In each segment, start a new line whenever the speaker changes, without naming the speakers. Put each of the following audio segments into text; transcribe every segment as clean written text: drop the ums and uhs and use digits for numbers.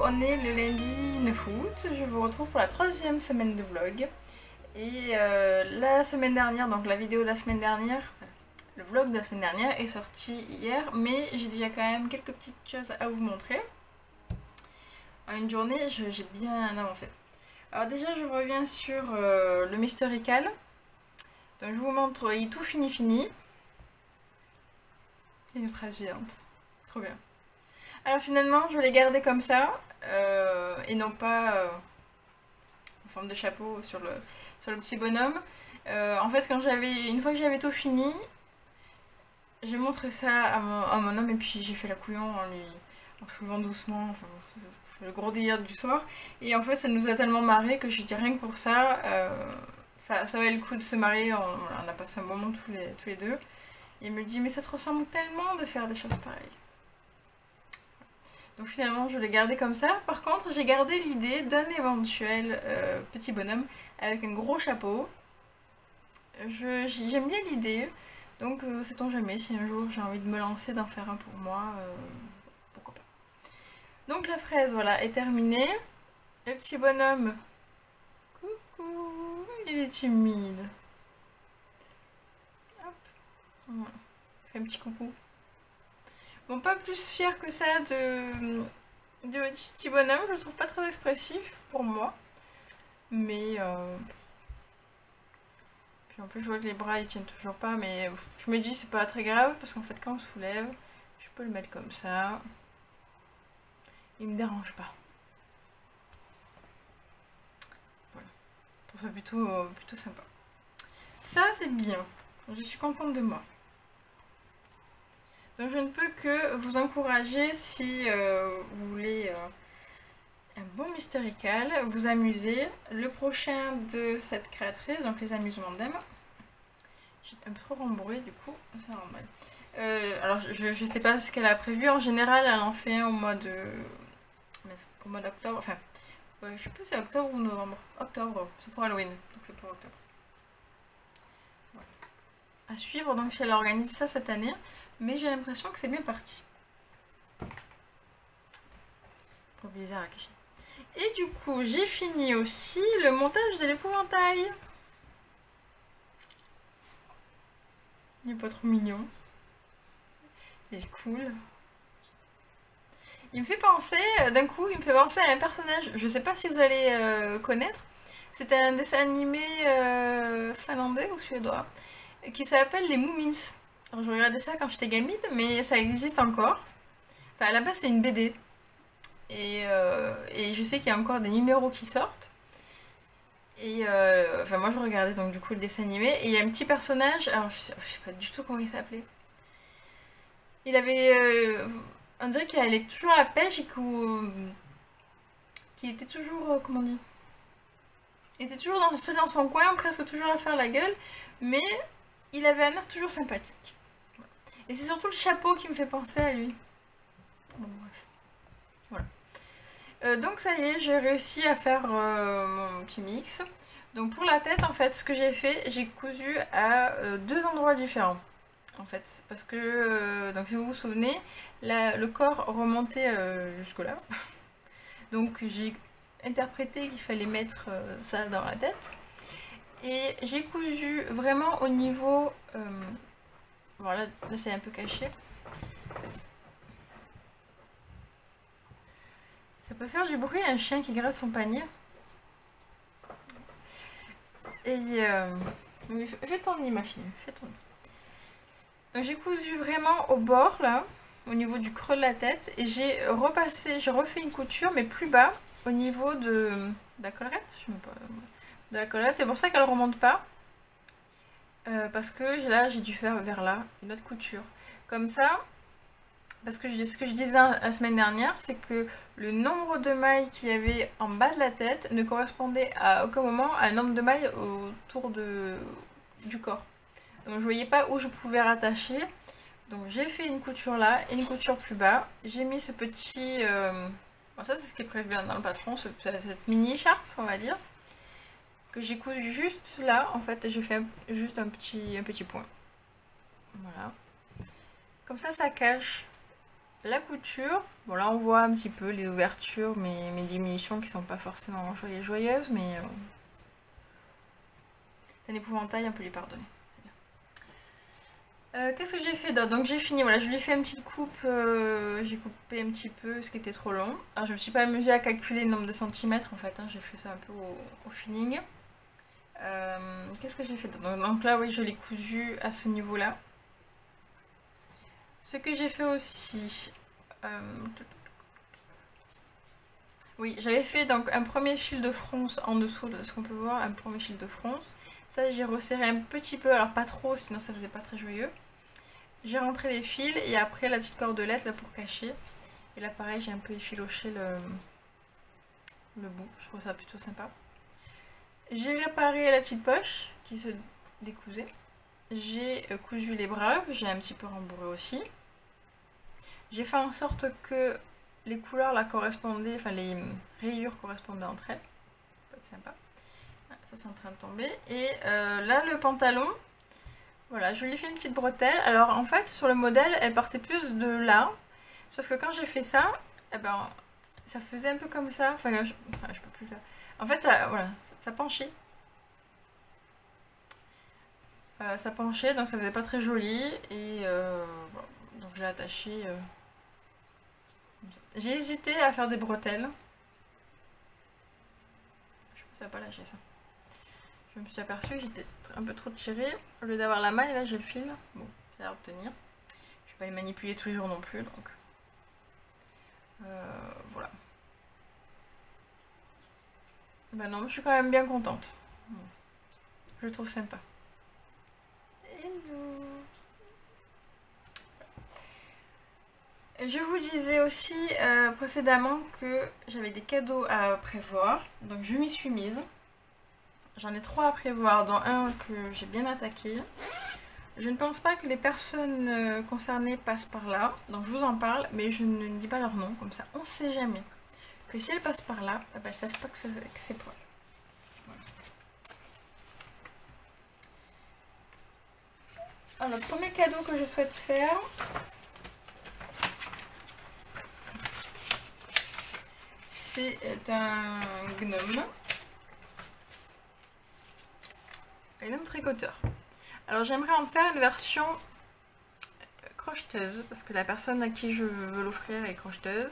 on est le lundi 9 août, je vous retrouve pour la 3e semaine de vlog. Et la semaine dernière, donc la vidéo de la semaine dernière, le vlog de la semaine dernière est sorti hier, mais j'ai déjà quand même quelques petites choses à vous montrer. En une journée, j'ai bien avancé. Alors déjà, je reviens sur le Mysterical. Donc je vous montre, il est tout fini. C'est une phrase géante, trop bien. Alors finalement, je l'ai gardé comme ça, et non pas en forme de chapeau sur le petit bonhomme. En fait, une fois que j'avais tout fini, j'ai montré ça à mon homme et puis j'ai fait la couillon en soulevant doucement, enfin, le gros délire du soir. Et en fait, ça nous a tellement marré que je dis rien que pour ça, ça valait le coup de se marier. On a passé un moment tous les deux. Et il me dit, mais ça te ressemble tellement de faire des choses pareilles. Donc finalement, je l'ai gardé comme ça. Par contre, j'ai gardé l'idée d'un éventuel petit bonhomme avec un gros chapeau. J'aime bien l'idée. Donc, sait-on jamais, si un jour j'ai envie de me lancer, d'en faire un pour moi, pourquoi pas. Donc la fraise, voilà, est terminée. Le petit bonhomme, coucou, il est timide. Hop, voilà, fait un petit coucou. Bon, pas plus fière que ça de petit bonhomme, je le trouve pas très expressif pour moi. Mais puis en plus je vois que les bras ils tiennent toujours pas, mais je me dis c'est pas très grave parce qu'en fait quand on se soulève, je peux le mettre comme ça. Il me dérange pas. Voilà. Je trouve ça plutôt sympa. Ça c'est bien. Je suis contente de moi. Donc je ne peux que vous encourager si vous voulez un bon Mysterical, vous amuser. Le prochain de cette créatrice, donc les amusements d'Em. J'ai un peu rembourré du coup, c'est normal. Alors je sais pas ce qu'elle a prévu, en général elle en fait un au mois d'octobre, enfin ouais, je sais plus si c'est octobre ou novembre. Octobre, c'est pour Halloween, donc c'est pour octobre. Voilà. À suivre donc si elle organise ça cette année, mais j'ai l'impression que c'est bien parti. Trop bizarre à cacher. Et du coup, j'ai fini aussi le montage de l'épouvantail. Il est pas trop mignon. Il est cool. Il me fait penser, d'un coup, il me fait penser à un personnage, je sais pas si vous allez connaître. C'était un dessin animé finlandais ou suédois qui s'appelle les Moomins. Alors je regardais ça quand j'étais gamine, mais ça existe encore. Enfin, à la base, c'est une BD. Et je sais qu'il y a encore des numéros qui sortent. Et enfin, moi je regardais donc du coup le dessin animé. Et il y a un petit personnage, alors je sais pas du tout comment il s'appelait. Il avait. On dirait qu'il allait toujours à la pêche et qu'il était toujours. Comment on dit? Il était toujours seul dans son coin, presque toujours à faire la gueule. Mais il avait un air toujours sympathique. Et c'est surtout le chapeau qui me fait penser à lui. Bon, bref. Voilà. Donc ça y est, j'ai réussi à faire mon petit mix. Donc pour la tête, en fait, ce que j'ai fait, j'ai cousu à deux endroits différents. En fait, parce que, donc si vous vous souvenez, le corps remontait jusque là. Donc j'ai interprété qu'il fallait mettre ça dans la tête. Et j'ai cousu vraiment au niveau... voilà, là c'est un peu caché. Ça peut faire du bruit, un chien qui gratte son panier. Et fais ton nid, ma fille, fais ton nid. Donc j'ai cousu vraiment au bord, là, au niveau du creux de la tête. Et j'ai refait une couture, mais plus bas, au niveau de la collerette. Je sais pas, de la collerette. C'est pour ça qu'elle ne remonte pas. Parce que là, j'ai dû faire vers là une autre couture. Comme ça... Parce que ce que je disais la semaine dernière, c'est que le nombre de mailles qu'il y avait en bas de la tête ne correspondait à aucun moment à un nombre de mailles autour du corps. Donc je voyais pas où je pouvais rattacher. Donc j'ai fait une couture là et une couture plus bas. J'ai mis ce petit... Bon, ça c'est ce qui est prévu dans le patron, cette mini écharpe on va dire. Que j'ai cousu juste là en fait et j'ai fait juste un petit point. Voilà. Comme ça cache La couture, bon là on voit un petit peu les ouvertures, mes diminutions qui sont pas forcément joyeuses, mais c'est un épouvantail, on peut les pardonner. Qu'est-ce que j'ai fait d'autre? Donc j'ai fini, voilà, je lui ai fait une petite coupe, j'ai coupé un petit peu ce qui était trop long. Alors je me suis pas amusée à calculer le nombre de centimètres en fait, hein, j'ai fait ça un peu au feeling. Qu'est-ce que j'ai fait d'autre? Donc là oui, je l'ai cousu à ce niveau-là. Ce que j'ai fait aussi... oui, j'avais fait donc un premier fil de fronce en dessous de ce qu'on peut voir, un premier fil de fronce. Ça j'ai resserré un petit peu, alors pas trop, sinon ça faisait pas très joyeux. J'ai rentré les fils et après la petite cordelette là pour cacher. Et là pareil j'ai un peu effiloché le bout, je trouve ça plutôt sympa. J'ai réparé la petite poche qui se décousait. J'ai cousu les bras, que j'ai un petit peu rembourré aussi. J'ai fait en sorte que les couleurs là correspondaient, enfin les rayures correspondaient entre elles. Ça peut être sympa. Ça c'est en train de tomber. Et là le pantalon, voilà, je lui ai fait une petite bretelle. Alors en fait sur le modèle elle partait plus de là. Sauf que quand j'ai fait ça, eh ben, ça faisait un peu comme ça. Enfin je peux plus faire. En fait ça, voilà, ça penchait. Ça penchait donc ça faisait pas très joli. Et voilà. Donc je l'ai attaché. J'ai hésité à faire des bretelles. Je pense que ça va pas lâcher ça. Je me suis aperçue que j'étais un peu trop tirée. Au lieu d'avoir la maille, là j'ai le fil. Bon, ça a l'air de tenir. Je vais pas les manipuler tous les jours non plus, donc... voilà. Ben non, je suis quand même bien contente. Je le trouve sympa. Hello. Je vous disais aussi précédemment que j'avais des cadeaux à prévoir. Donc je m'y suis mise. J'en ai 3 à prévoir, dont un que j'ai bien attaqué. Je ne pense pas que les personnes concernées passent par là, donc je vous en parle, mais je ne dis pas leur nom, comme ça on ne sait jamais. Que si elles passent par là, elles ne savent pas que c'est pour elles. Voilà. Alors, le premier cadeau que je souhaite faire, c'est un gnome. Un gnome tricoteur. Alors j'aimerais en faire une version crocheteuse, parce que la personne à qui je veux l'offrir est crocheteuse.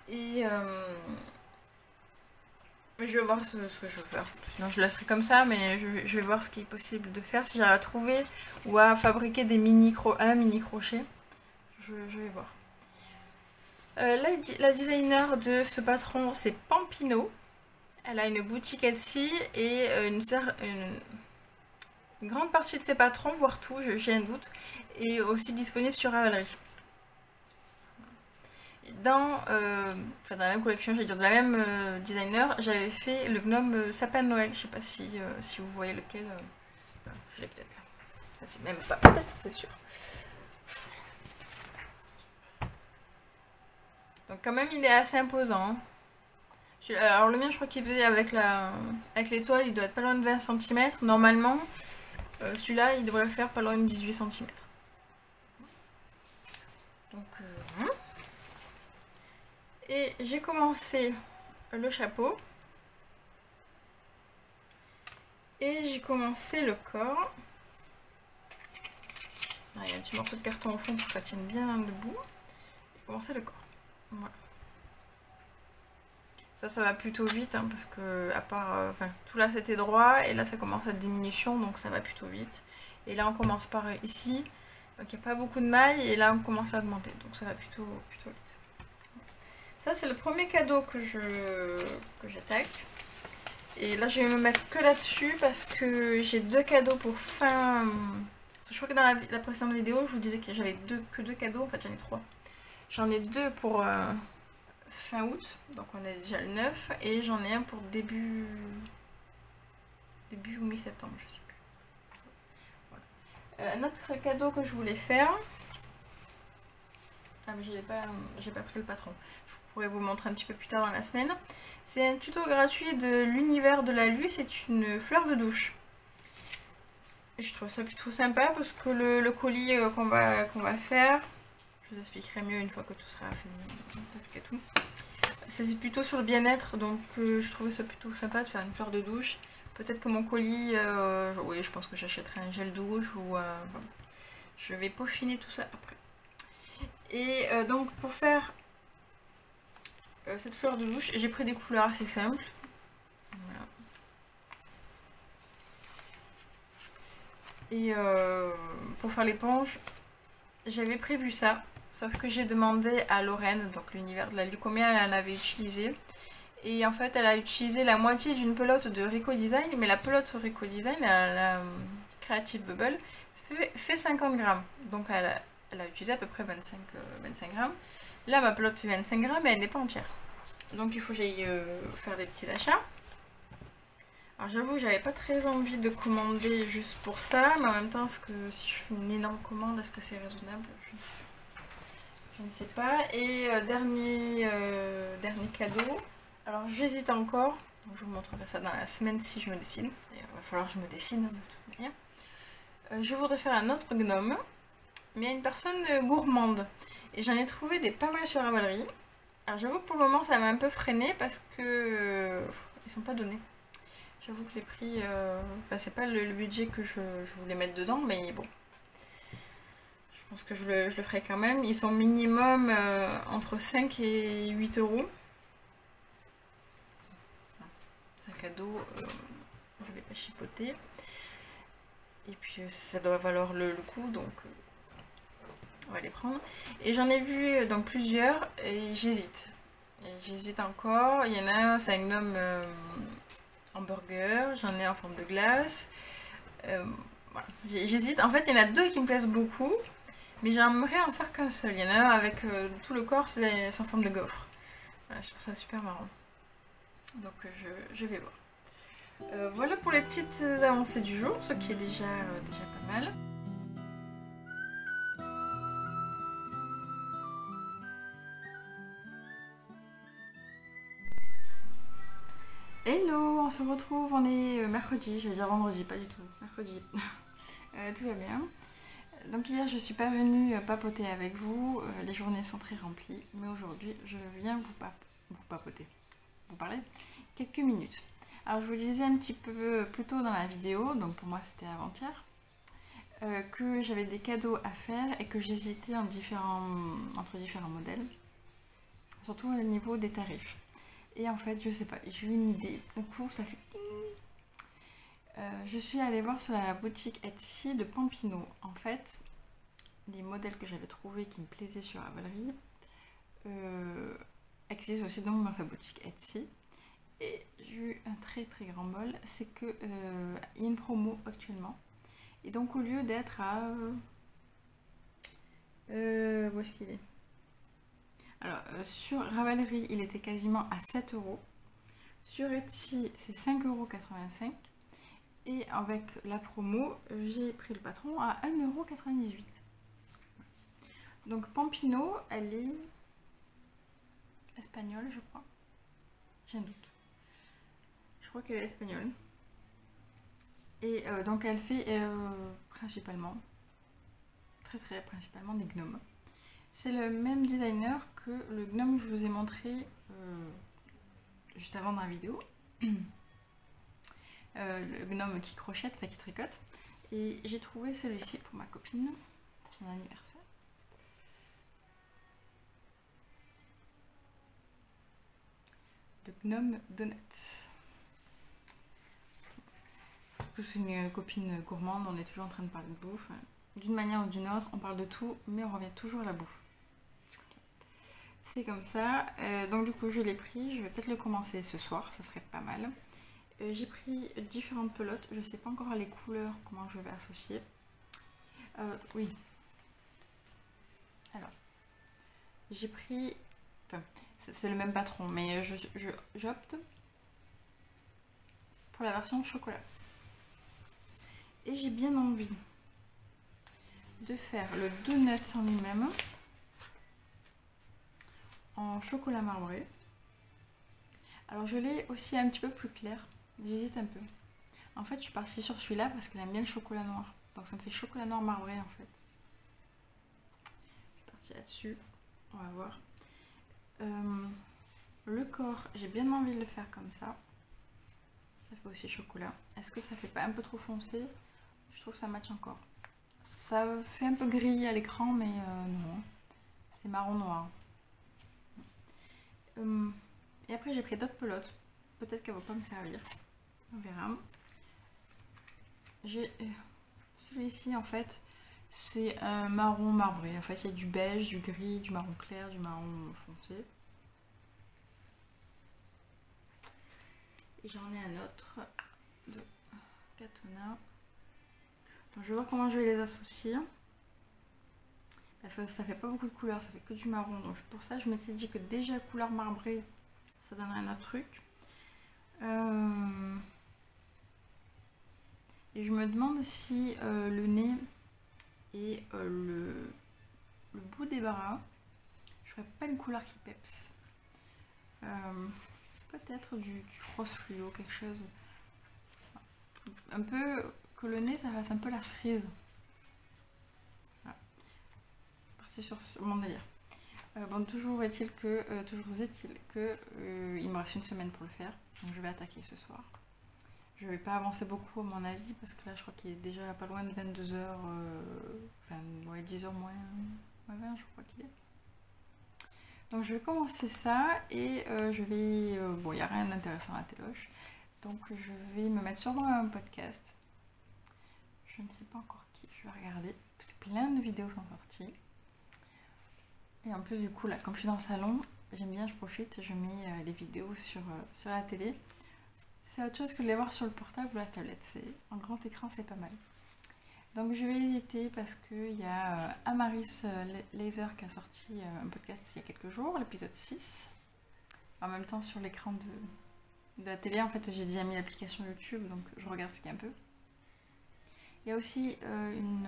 Et je vais voir ce que je veux faire. Sinon je laisserai comme ça, mais je vais voir ce qui est possible de faire. Si j'arrive à trouver ou à fabriquer des mini crochet, je vais voir. La designer de ce patron, c'est Pampino. Elle a une boutique Etsy et une grande partie de ses patrons, voire tout, j'ai un doute, est aussi disponible sur Ravelry. Dans la même collection, j'allais dire de la même designer, j'avais fait le gnome sapin de Noël. Je sais pas si vous voyez lequel. Je l'ai peut-être là. C'est même pas peut-être, c'est sûr. Donc quand même, il est assez imposant. Hein. Alors le mien, je crois qu'il faisait avec l'étoile, il doit être pas loin de 20 cm. Normalement, celui-là, il devrait faire pas loin de 18 cm. Donc, et j'ai commencé le chapeau. Et j'ai commencé le corps. Il y a un petit morceau de carton au fond pour que ça tienne bien debout. J'ai commencé le corps. Voilà. Ça va plutôt vite hein, parce que à part tout là c'était droit et là ça commence à être diminution donc ça va plutôt vite. Et là on commence par ici, donc il n'y a pas beaucoup de mailles et là on commence à augmenter donc ça va plutôt vite. Ça c'est le premier cadeau que j'attaque. Et là je vais me mettre que là-dessus parce que j'ai 2 cadeaux pour fin... Je crois que dans la précédente vidéo je vous disais que j'avais que deux cadeaux, en fait j'en ai 3. J'en ai 2 pour... fin août, donc on est déjà le 9 et j'en ai un pour début ou mi-septembre, je sais plus. Voilà. Un autre cadeau que je voulais faire, ah mais j'ai pas pris le patron, je pourrais vous montrer un petit peu plus tard dans la semaine. C'est un tuto gratuit de l'univers de la lue, c'est une fleur de douche. Je trouve ça plutôt sympa parce que le colis qu'on va faire, je vous expliquerai mieux une fois que tout sera fini. Tout. C'est plutôt sur le bien-être, donc je trouvais ça plutôt sympa de faire une fleur de douche. Peut-être que mon colis, oui, je pense que j'achèterai un gel douche ou bon, je vais peaufiner tout ça après. Et donc pour faire cette fleur de douche, j'ai pris des couleurs assez simples. Voilà. Et pour faire l'éponge, j'avais prévu ça, sauf que j'ai demandé à Lorraine, donc l'univers de la Lune, combien elle en avait utilisé. Et en fait, elle a utilisé la moitié d'une pelote de Rico Design, mais la pelote Rico Design, la Creative Bubble, fait 50 grammes. Donc elle a utilisé à peu près 25 grammes. Là, ma pelote fait 25 grammes et elle n'est pas entière. Donc il faut que j'aille faire des petits achats. Alors j'avoue que j'avais pas très envie de commander juste pour ça, mais en même temps, est-ce que si je fais une énorme commande, est-ce que c'est raisonnable? Je ne sais pas. Et dernier cadeau. Alors j'hésite encore, donc je vous montrerai ça dans la semaine si je me décide. Il va falloir que je me décide de toute manière. Je voudrais faire un autre gnome, mais à une personne gourmande. Et j'en ai trouvé des pas mal sur Ravelry. Alors j'avoue que pour le moment ça m'a un peu freiné parce que ils sont pas donnés. J'avoue que les prix, enfin, c'est pas le budget que je voulais mettre dedans, mais bon. Je pense que je le ferai quand même. Ils sont minimum entre 5 et 8 euros. Cadeau, je vais pas chipoter. Et puis ça doit valoir le coup, donc on va les prendre. Et j'en ai vu donc plusieurs et j'hésite. J'hésite encore. Il y en a un, c'est un gnome hamburger. J'en ai en forme de glace. Voilà. J'hésite. En fait, il y en a deux qui me plaisent beaucoup, mais j'aimerais en faire qu'un seul. Il y en a un avec tout le corps, c'est en forme de gaufre. Voilà, je trouve ça super marrant. Donc je vais voir. Voilà pour les petites avancées du jour, ce qui est déjà pas mal. Hello, on se retrouve, on est mercredi, je vais dire vendredi, pas du tout, mercredi. Tout va bien. Donc hier je suis pas venue papoter avec vous, les journées sont très remplies, mais aujourd'hui je viens vous papoter, vous parler quelques minutes. Alors je vous le disais un petit peu plus tôt dans la vidéo, donc pour moi c'était avant-hier, que j'avais des cadeaux à faire et que j'hésitais entre différents modèles, surtout au niveau des tarifs. Et en fait je sais pas, j'ai eu une idée, du coup ça fait je suis allée voir sur la boutique Etsy de Pampino. En fait, les modèles que j'avais trouvés qui me plaisaient sur Ravelry existent aussi donc dans sa boutique Etsy. Et j'ai eu un très très grand bol, c'est que il y a une promo actuellement. Et donc au lieu d'être à... où est-ce qu'il est? Alors sur Ravelry, il était quasiment à 7 euros. Sur Etsy, c'est 5,85 €. Et avec la promo, j'ai pris le patron à 1,98 €. Donc Pampino, elle est espagnole, je crois. J'ai un doute. Je crois qu'elle est espagnole. Et donc elle fait principalement, très principalement des gnomes. C'est le même designer que le gnome que je vous ai montré juste avant dans la vidéo. Le gnome qui crochette, enfin qui tricote. Et j'ai trouvé celui-ci pour ma copine, pour son anniversaire. Le gnome Donuts. Je suis une copine gourmande, on est toujours en train de parler de bouffe. D'une manière ou d'une autre, on parle de tout, mais on revient toujours à la bouffe. C'est comme ça. Donc du coup, je l'ai pris. Je vais peut-être le commencer ce soir, ça serait pas mal. J'ai pris différentes pelotes. Je ne sais pas encore les couleurs, comment je vais associer. Oui. Alors, j'ai pris... Enfin, c'est le même patron, mais j'opte pour la version chocolat. Et j'ai bien envie de faire le donut en lui-même en chocolat marbré. Alors je l'ai aussi un petit peu plus clair. J'hésite un peu. En fait, je suis partie sur celui-là parce qu'elle aime bien le chocolat noir. Donc ça me fait chocolat noir marbré en fait. Je suis partie là-dessus. On va voir. Le corps, j'ai bien envie de le faire comme ça. Ça fait aussi chocolat. Est-ce que ça fait pas un peu trop foncé? Je trouve que ça match encore. Ça fait un peu gris à l'écran, mais non. C'est marron noir. Et après, j'ai pris d'autres pelotes. Peut-être qu'elles vont pas me servir. On verra. J'ai celui-ci en fait. C'est un marron marbré. En fait, il y a du beige, du gris, du marron clair, du marron foncé. Et j'en ai un autre de Katona. Donc je vais voir comment je vais les associer. Parce que ça fait pas beaucoup de couleurs, ça fait que du marron. Donc c'est pour ça que je m'étais dit que déjà couleur marbrée, ça donnerait un autre truc. Et je me demande si le nez et le bout des bras, je ferais pas une couleur qui peps. Peut-être du rose fluo, quelque chose. Un peu que le nez, ça fasse un peu la cerise. Voilà. Parti sur mon délire. Bon, toujours est-il que, il me reste une semaine pour le faire. Donc je vais attaquer ce soir. Je vais pas avancer beaucoup à mon avis parce que là je crois qu'il est déjà pas loin de 22 h, enfin ouais, 10 h moins 20 je crois qu'il est. Donc je vais commencer ça et je vais, bon il n'y a rien d'intéressant à téloche, donc je vais me mettre sur un podcast. Je ne sais pas encore qui, je vais regarder parce que plein de vidéos sont sorties. Et en plus du coup là, comme je suis dans le salon, j'aime bien, je profite, je mets les vidéos sur la télé. C'est autre chose que de les voir sur le portable ou la tablette. En grand écran, c'est pas mal. Donc je vais hésiter parce qu'il y a Amaris Laser qui a sorti un podcast il y a quelques jours, l'épisode 6. En même temps sur l'écran de la télé, en fait j'ai déjà mis l'application YouTube, donc je regarde ce qu'il y a un peu. Il y a aussi une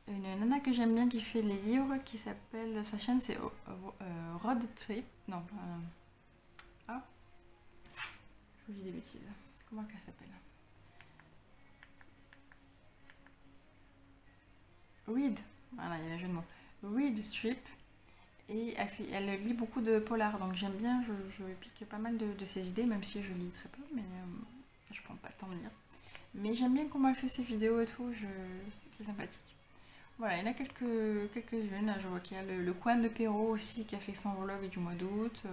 nana que j'aime bien qui fait les livres, qui s'appelle, sa chaîne c'est Road Trip. Non, je vous dis des bêtises. Comment elle s'appelle? Read. Voilà, il y a un jeu de mots. Read Trip. Et elle lit beaucoup de polar. Donc j'aime bien, je pique pas mal de ses idées, même si je lis très peu, mais je prends pas le temps de lire. Mais j'aime bien comment elle fait ses vidéos et tout, c'est sympathique. Voilà, il y en a quelques-unes. Je vois qu'il y a le coin de Perrault aussi qui a fait son vlog du mois d'août.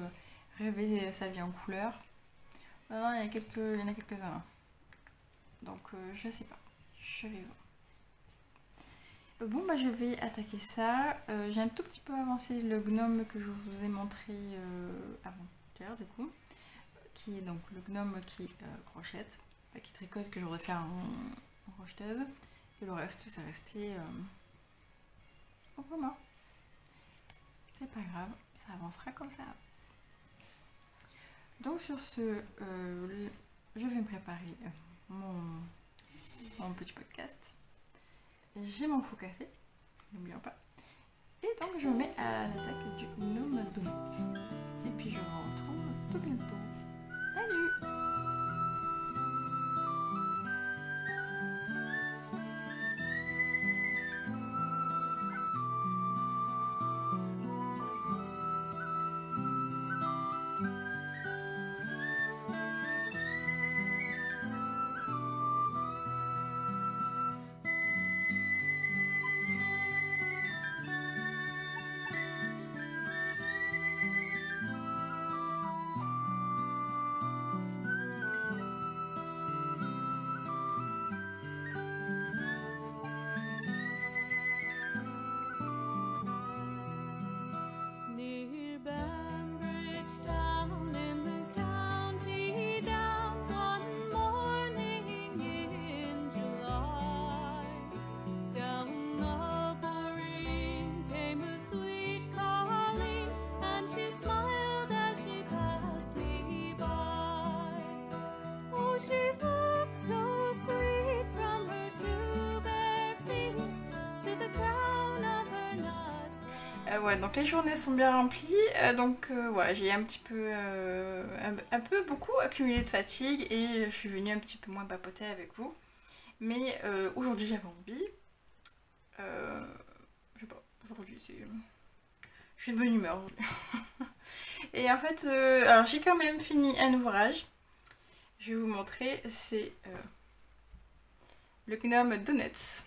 Rêver sa vie en couleur. Non, il y en a quelques-uns. Donc je sais pas. Je vais voir. Bon bah je vais attaquer ça. J'ai un tout petit peu avancé le gnome que je vous ai montré avant-hier du coup. Qui est donc le gnome qui crochette, enfin, qui tricote, que je voudrais faire en rocheteuse. Et le reste c'est resté au commun. C'est pas grave, ça avancera comme ça avance. Donc sur ce, je vais me préparer mon petit podcast. J'ai mon faux café, n'oublions pas. Et donc je me mets à l'attaque du gnome Donuts. Et puis je vous retrouve tout bientôt. Salut! Ouais, donc les journées sont bien remplies, donc voilà, j'ai un petit peu, beaucoup accumulé de fatigue et je suis venue un petit peu moins papoter avec vous. Mais aujourd'hui j'avais envie, je sais pas, aujourd'hui je suis de bonne humeur aujourd'hui. Et en fait, alors j'ai quand même fini un ouvrage, je vais vous montrer, c'est le Gnome Donuts.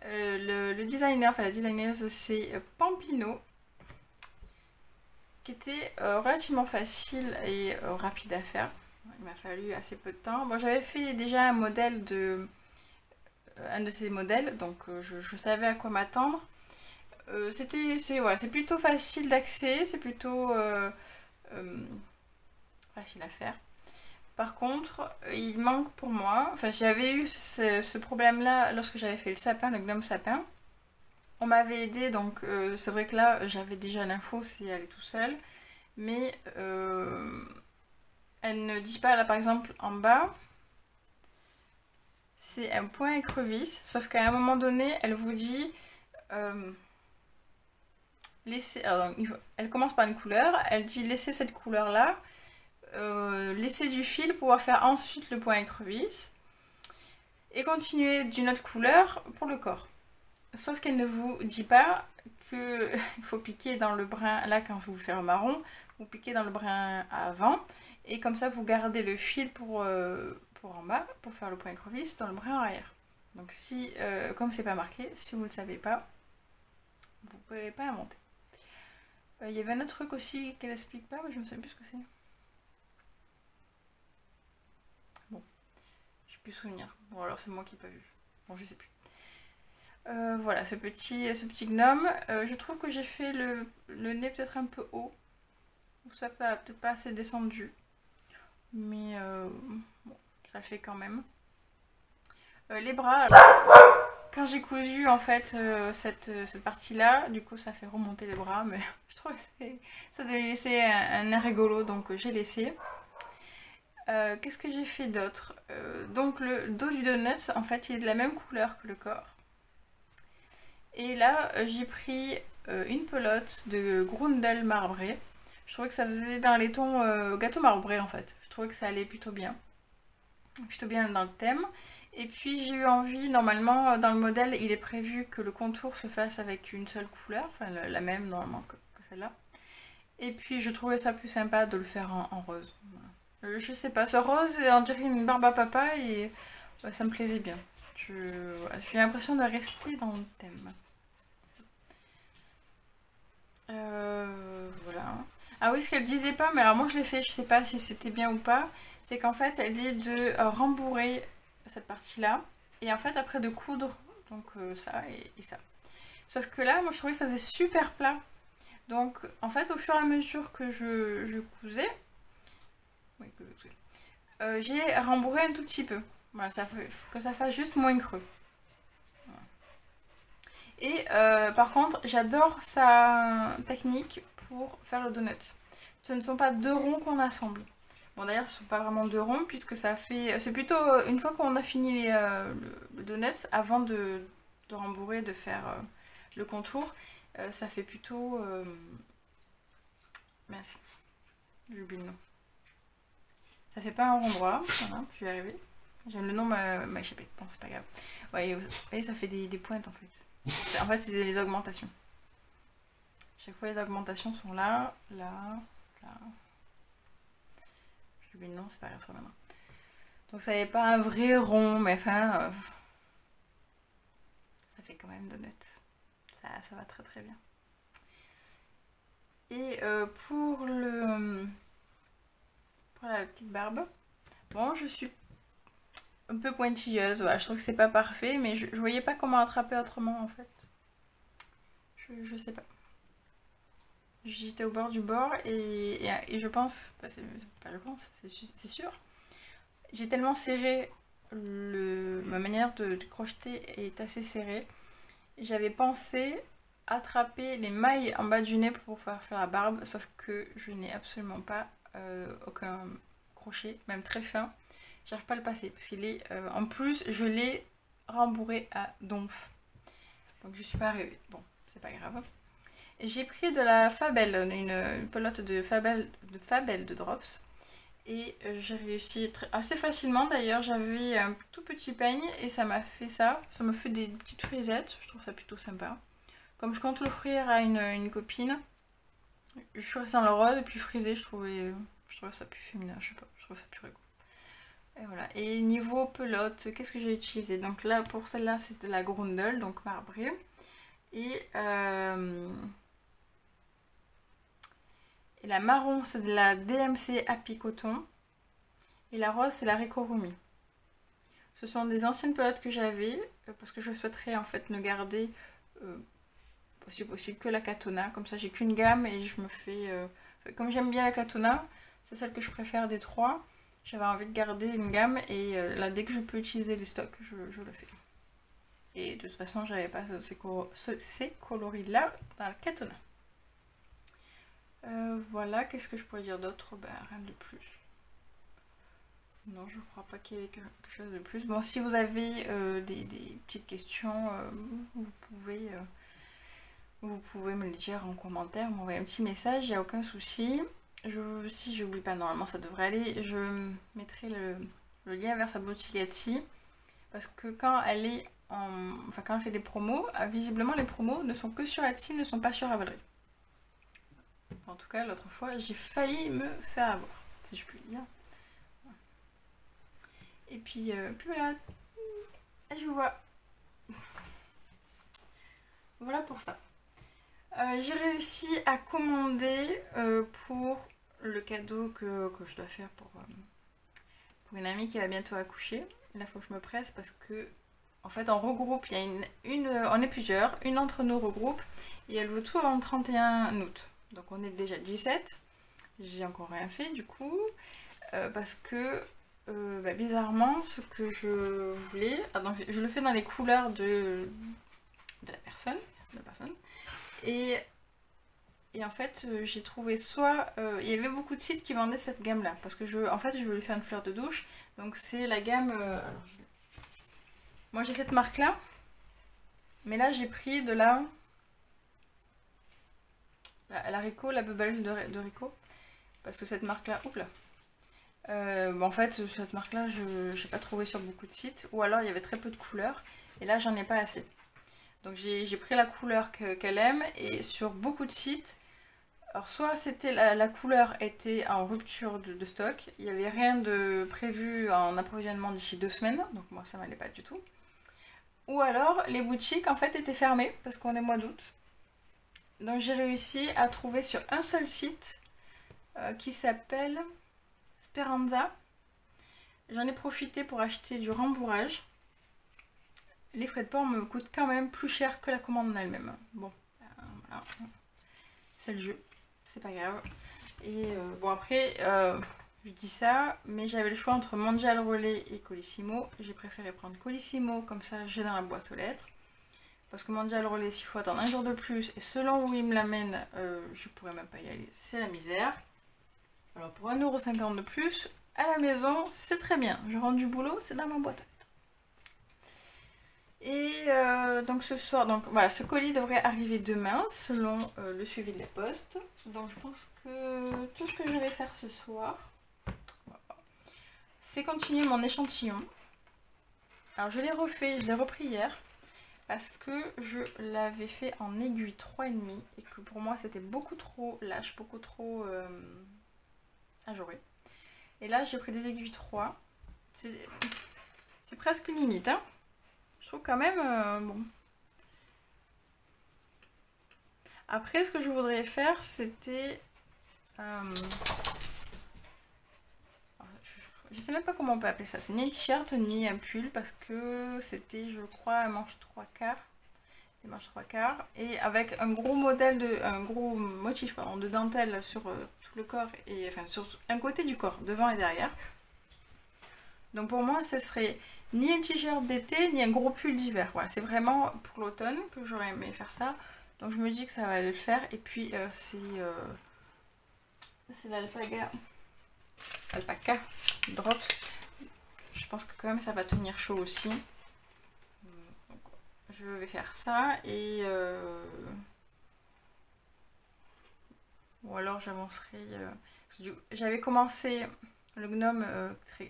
Le designer, enfin la designeuse, c'est Pampino, qui était relativement facile et rapide à faire. Il m'a fallu assez peu de temps. Bon, j'avais fait déjà un modèle un de ces modèles, donc je savais à quoi m'attendre. C'est plutôt facile d'accès, c'est plutôt facile à faire. Par contre, il manque pour moi, enfin j'avais eu ce problème-là lorsque j'avais fait le sapin, le gnome sapin. On m'avait aidé, donc c'est vrai que là j'avais déjà l'info si elle est tout seule, mais elle ne dit pas, là par exemple en bas, c'est un point écrevisse, sauf qu'à un moment donné elle vous dit laissez, alors, elle commence par une couleur, elle dit laissez cette couleur là, laissez du fil pour pouvoir faire ensuite le point écrevisse, et continuer d'une autre couleur pour le corps. Sauf qu'elle ne vous dit pas qu'il faut piquer dans le brin, là quand vous faites le marron, vous piquez dans le brin avant, et comme ça vous gardez le fil pour en bas, pour faire le point écrevisse dans le brin arrière. Donc si, comme c'est pas marqué, si vous ne le savez pas, vous ne pouvez pas inventer. Il y avait un autre truc aussi qu'elle explique pas, mais je ne me souviens plus ce que c'est. Bon, je n'ai plus souvenir. Bon alors c'est moi qui n'ai pas vu. Bon je sais plus. Voilà, ce petit gnome. Je trouve que j'ai fait le nez peut-être un peu haut. Ou ça peut-être pas assez descendu. Mais bon, ça le fait quand même. Les bras, alors, quand j'ai cousu en fait cette partie-là, du coup ça fait remonter les bras, mais je trouve que ça devait laisser un air rigolo, donc j'ai laissé. Qu'est-ce que j'ai fait d'autre? Donc le dos du donut, en fait, il est de la même couleur que le corps. Et là, j'ai pris une pelote de Groendel marbré. Je trouvais que ça faisait dans les tons gâteau marbré en fait. Je trouvais que ça allait plutôt bien dans le thème. Et puis j'ai eu envie, normalement dans le modèle, il est prévu que le contour se fasse avec une seule couleur, enfin la même normalement que celle-là. Et puis je trouvais ça plus sympa de le faire en rose. Voilà. Je sais pas, ce rose, on dirait une barbe à papa et ça me plaisait bien. J'ai l'impression de rester dans le thème. Voilà. Ah oui, ce qu'elle disait pas, mais alors moi je l'ai fait, je sais pas si c'était bien ou pas, c'est qu'en fait elle dit de rembourrer cette partie-là, et en fait après de coudre, donc ça et ça. Sauf que là, moi je trouvais que ça faisait super plat. Donc en fait au fur et à mesure que je cousais, oui, j'ai rembourré un tout petit peu. Voilà, que ça fasse juste moins creux. Et par contre, j'adore sa technique pour faire le donut. Ce ne sont pas deux ronds qu'on assemble. Bon d'ailleurs, ce ne sont pas vraiment deux ronds puisque ça fait... C'est plutôt une fois qu'on a fini le donut, avant de rembourrer, de faire le contour, ça fait plutôt... Merci, j'ai oublié le nom. Ça fait pas un rond droit, voilà, je vais y arriver. Le nom m'a échappé, bon c'est pas grave. Ouais, vous voyez, ça fait des pointes en fait. En fait, c'est les augmentations. Chaque fois, les augmentations sont là, là, là. J'ai oublié le nom, c'est pas grave sur la main. Donc, ça n'est pas un vrai rond, mais enfin, ça fait quand même donut. Ça va très très bien. Et pour la petite barbe, bon, je suis un peu pointilleuse. Voilà, je trouve que c'est pas parfait, mais je voyais pas comment attraper autrement en fait. Je sais pas. J'étais au bord du bord et je pense, c'est sûr. J'ai tellement serré, ma manière de crocheter est assez serrée. J'avais pensé attraper les mailles en bas du nez pour pouvoir faire la barbe, sauf que je n'ai absolument pas aucun crochet, même très fin. J'arrive pas à le passer parce qu'il est... en plus, je l'ai rembourré à donf. Donc je suis pas arrivée. Bon, c'est pas grave. J'ai pris de la Fabel, une pelote de Fabel de Drops. Et j'ai réussi assez facilement d'ailleurs, j'avais un tout petit peigne et ça m'a fait ça. Ça me fait des petites frisettes, je trouve ça plutôt sympa. Comme je compte l'offrir à une copine, je suis restée dans le rose et puis frisé, je trouvais ça plus féminin, je sais pas, je trouve ça plus rigolo. Et voilà. Et niveau pelote, qu'est-ce que j'ai utilisé? Donc là, pour celle-là, c'est de la Grundel, donc marbrée. Et la marron, c'est de la DMC Happy Coton. Et la rose, c'est la Ricorumi. Ce sont des anciennes pelotes que j'avais, parce que je souhaiterais en fait ne garder, si possible, que la Katona. Comme ça, j'ai qu'une gamme et je me fais... comme j'aime bien la Katona, c'est celle que je préfère des trois. J'avais envie de garder une gamme et là, dès que je peux utiliser les stocks, je le fais. Et de toute façon, j'avais pas ces coloris-là dans la Katona. Voilà, qu'est-ce que je pourrais dire d'autre? Ben, rien de plus. Non, je crois pas qu'il y ait quelque chose de plus. Bon, si vous avez des petites questions, vous pouvez me les dire en commentaire, m'envoyer un petit message, il n'y a aucun souci. Si j'oublie pas, normalement ça devrait aller, je mettrai le lien vers sa boutique Etsy. Parce que quand elle est quand elle fait des promos, visiblement les promos ne sont que sur Etsy, ne sont pas sur Ravelry. En tout cas, l'autre fois, j'ai failli me faire avoir, si je puis dire. Et puis voilà, je vous vois. Voilà pour ça. J'ai réussi à commander pour le cadeau que je dois faire pour une amie qui va bientôt accoucher. Là, il faut que je me presse parce que, en fait, on regroupe. Il y a on est plusieurs. Une d'entre nous regroupe et elle veut tout avant le 31 août. Donc, on est déjà 17. J'ai encore rien fait du coup parce que bizarrement, ce que je voulais, donc je le fais dans les couleurs de la personne, et en fait j'ai trouvé soit il y avait beaucoup de sites qui vendaient cette gamme là parce que je voulais faire une fleur de douche, donc c'est la gamme moi j'ai cette marque là, mais là j'ai pris de la Rico, la Bubble de Rico, parce que cette marque là, en fait cette marque là je n'ai pas trouvé sur beaucoup de sites, ou alors il y avait très peu de couleurs et là j'en ai pas assez. Donc j'ai pris la couleur qu'elle aime, et sur beaucoup de sites, alors soit c'était la couleur était en rupture de stock, il n'y avait rien de prévu en approvisionnement d'ici 2 semaines, donc moi ça m'allait pas du tout. Ou alors les boutiques en fait étaient fermées parce qu'on est mois d'août. Donc j'ai réussi à trouver sur un seul site qui s'appelle Speranza. J'en ai profité pour acheter du rembourrage. Les frais de port me coûtent quand même plus cher que la commande en elle-même. Bon, voilà. C'est le jeu, c'est pas grave. Et bon après, je dis ça, mais j'avais le choix entre Mondial Relais et Colissimo. J'ai préféré prendre Colissimo, comme ça j'ai dans la boîte aux lettres. Parce que Mondial Relais, s'il faut attendre un jour de plus, et selon où il me l'amène, je pourrais même pas y aller, c'est la misère. Alors pour 1,50 € de plus, à la maison, c'est très bien. Je rentre du boulot, c'est dans ma boîte aux lettres. Et donc ce soir, donc voilà, ce colis devrait arriver demain selon le suivi de la poste. Donc je pense que tout ce que je vais faire ce soir, c'est continuer mon échantillon. Alors je l'ai refait, je l'ai repris hier parce que je l'avais fait en aiguille 3,5 et que pour moi c'était beaucoup trop lâche, beaucoup trop ajouré. Et là j'ai pris des aiguilles 3, c'est presque limite, hein. Je trouve quand même bon. Après, ce que je voudrais faire, c'était... je sais même pas comment on peut appeler ça. C'est ni un t-shirt ni un pull parce que c'était, je crois, un manche 3/4. Des manches 3/4. Et avec un gros modèle, un gros motif pardon, de dentelle sur tout le corps, et enfin sur un côté du corps, devant et derrière. Donc pour moi, ce serait ni un t-shirt d'été, ni un gros pull d'hiver. Voilà, c'est vraiment pour l'automne que j'aurais aimé faire ça. Donc je me dis que ça va le faire. Et puis c'est l'Alpaca Drops. Je pense que quand même ça va tenir chaud aussi. Donc, je vais faire ça et ou alors j'avancerai. J'avais commencé le gnome qui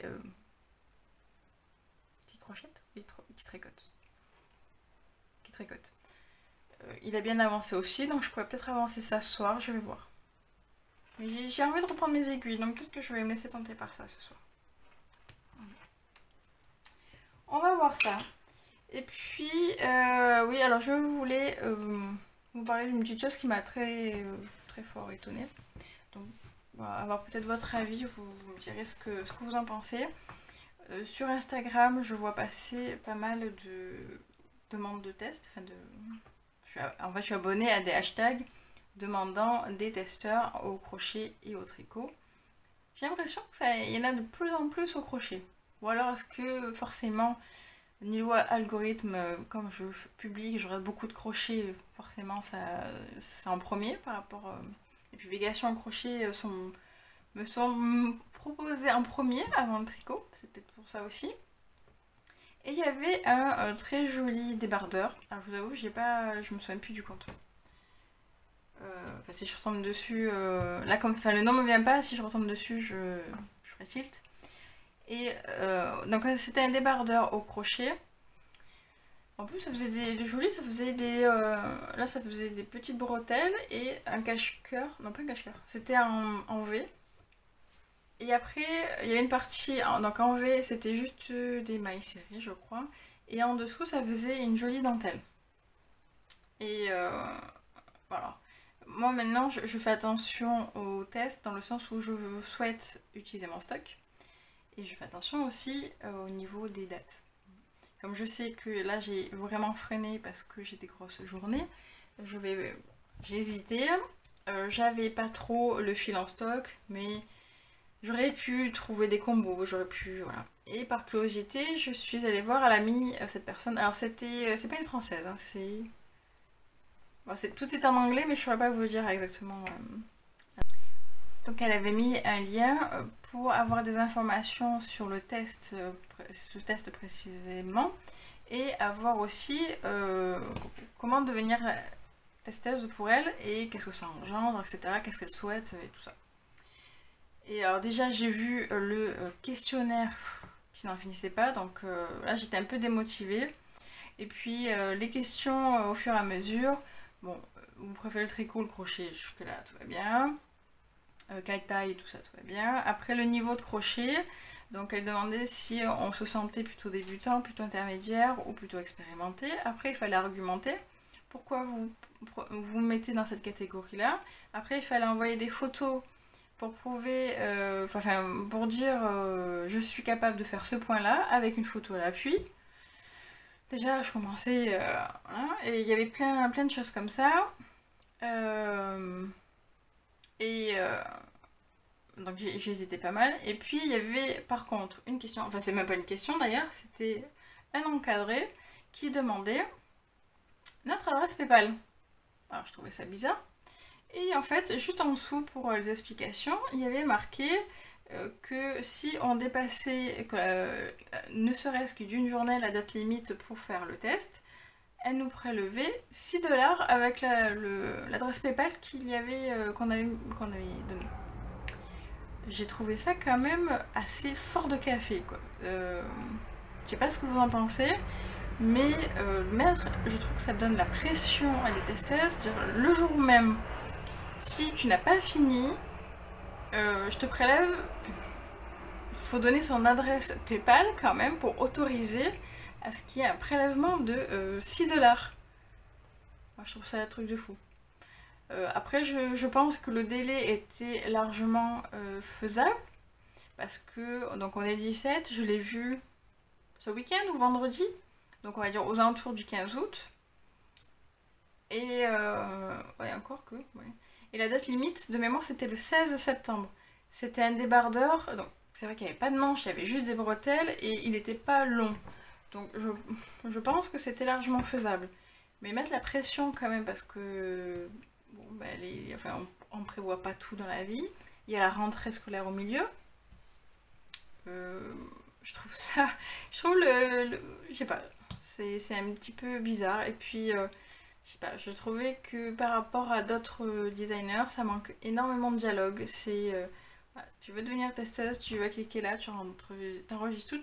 crochette, qui tricote. Qui tricote. Il a bien avancé aussi, donc je pourrais peut-être avancer ça ce soir, je vais voir. Mais j'ai envie de reprendre mes aiguilles, donc peut-être que je vais me laisser tenter par ça ce soir. On va voir ça. Et puis, oui, alors je voulais vous parler d'une petite chose qui m'a très fort étonnée. Donc, voilà, avoir peut-être votre avis, vous me direz ce que vous en pensez. Sur Instagram, je vois passer pas mal de demandes de tests. En fait, je suis abonnée à des hashtags demandant des testeurs au crochet et au tricot. J'ai l'impression qu'il y en a de plus en plus au crochet. Ou alors est-ce que forcément, niveau algorithme, comme je publie, j'aurai beaucoup de crochets, forcément c'est en premier par rapport... les publications au crochet me sont proposées en premier avant le tricot, c'est peut-être pour ça aussi. Et il y avait un très joli débardeur. Alors je vous avoue, je me souviens plus du compte. Si je retombe dessus, là le nom me vient pas, si je retombe dessus, je ferai tilt. Et donc c'était un débardeur au crochet. En plus ça faisait des jolis, ça faisait des là ça faisait des petites bretelles et un cache-cœur, non pas un cache-cœur, c'était en V. Et après il y avait une partie, donc en V c'était juste des mailles serrées je crois, et en dessous ça faisait une jolie dentelle. Et voilà. Moi maintenant je fais attention aux tests dans le sens où je souhaite utiliser mon stock. Et je fais attention aussi au niveau des dates. Comme je sais que là j'ai vraiment freiné parce que j'ai des grosses journées, j'ai hésité. J'avais pas trop le fil en stock, mais j'aurais pu trouver des combos, voilà. Et par curiosité, je suis allée voir, elle a mis cette personne. Alors c'est pas une française, hein, bon, tout est en anglais, mais je ne saurais pas vous dire exactement. Donc elle avait mis un lien pour avoir des informations sur le test, ce test précisément, et avoir aussi comment devenir testeuse pour elle, et qu'est-ce que ça engendre, etc., qu'est-ce qu'elle souhaite, et tout ça. Et alors déjà j'ai vu le questionnaire qui n'en finissait pas, donc là j'étais un peu démotivée. Et puis les questions au fur et à mesure, bon, vous préférez le tricot ou le crochet, jusque là tout va bien. Quelle taille, tout ça, tout va bien. Après le niveau de crochet, donc elle demandait si on se sentait plutôt débutant, plutôt intermédiaire ou plutôt expérimenté. Après il fallait argumenter pourquoi vous mettez dans cette catégorie là. Après il fallait envoyer des photos pour prouver, pour dire je suis capable de faire ce point là avec une photo à l'appui. Déjà je commençais, voilà, et il y avait plein de choses comme ça. Donc j'hésitais pas mal. Et puis il y avait par contre une question, enfin c'est même pas une question d'ailleurs, c'était un encadré qui demandait notre adresse PayPal. Alors je trouvais ça bizarre. Et en fait, juste en dessous pour les explications, il y avait marqué que si on dépassait ne serait-ce que d'une journée la date limite pour faire le test, elle nous prélevait 6 $ avec l'adresse PayPal qu'on avait donnée. J'ai trouvé ça quand même assez fort de café, quoi. Je sais pas ce que vous en pensez, mais je trouve que ça donne la pression à des testeurs, c'est-à-dire le jour même, si tu n'as pas fini, je te prélève. Il faut donner son adresse PayPal quand même pour autoriser à ce qu'il y ait un prélèvement de 6 $. Moi, je trouve ça un truc de fou. Après, je pense que le délai était largement faisable parce que, donc on est le 17, je l'ai vu ce week-end ou vendredi, donc on va dire aux alentours du 15 août. Et ouais, encore que, ouais. Et la date limite de mémoire c'était le 16 septembre. C'était un débardeur, donc c'est vrai qu'il n'y avait pas de manche, il y avait juste des bretelles et il n'était pas long. Donc je pense que c'était largement faisable. Mais mettre la pression quand même parce que bon, on ne prévoit pas tout dans la vie. Il y a la rentrée scolaire au milieu. Je trouve je sais pas, c'est un petit peu bizarre. Et puis, je sais pas, je trouvais que par rapport à d'autres designers, ça manque énormément de dialogue. C'est, voilà, tu veux devenir testeuse, tu vas cliquer là, tu enregistres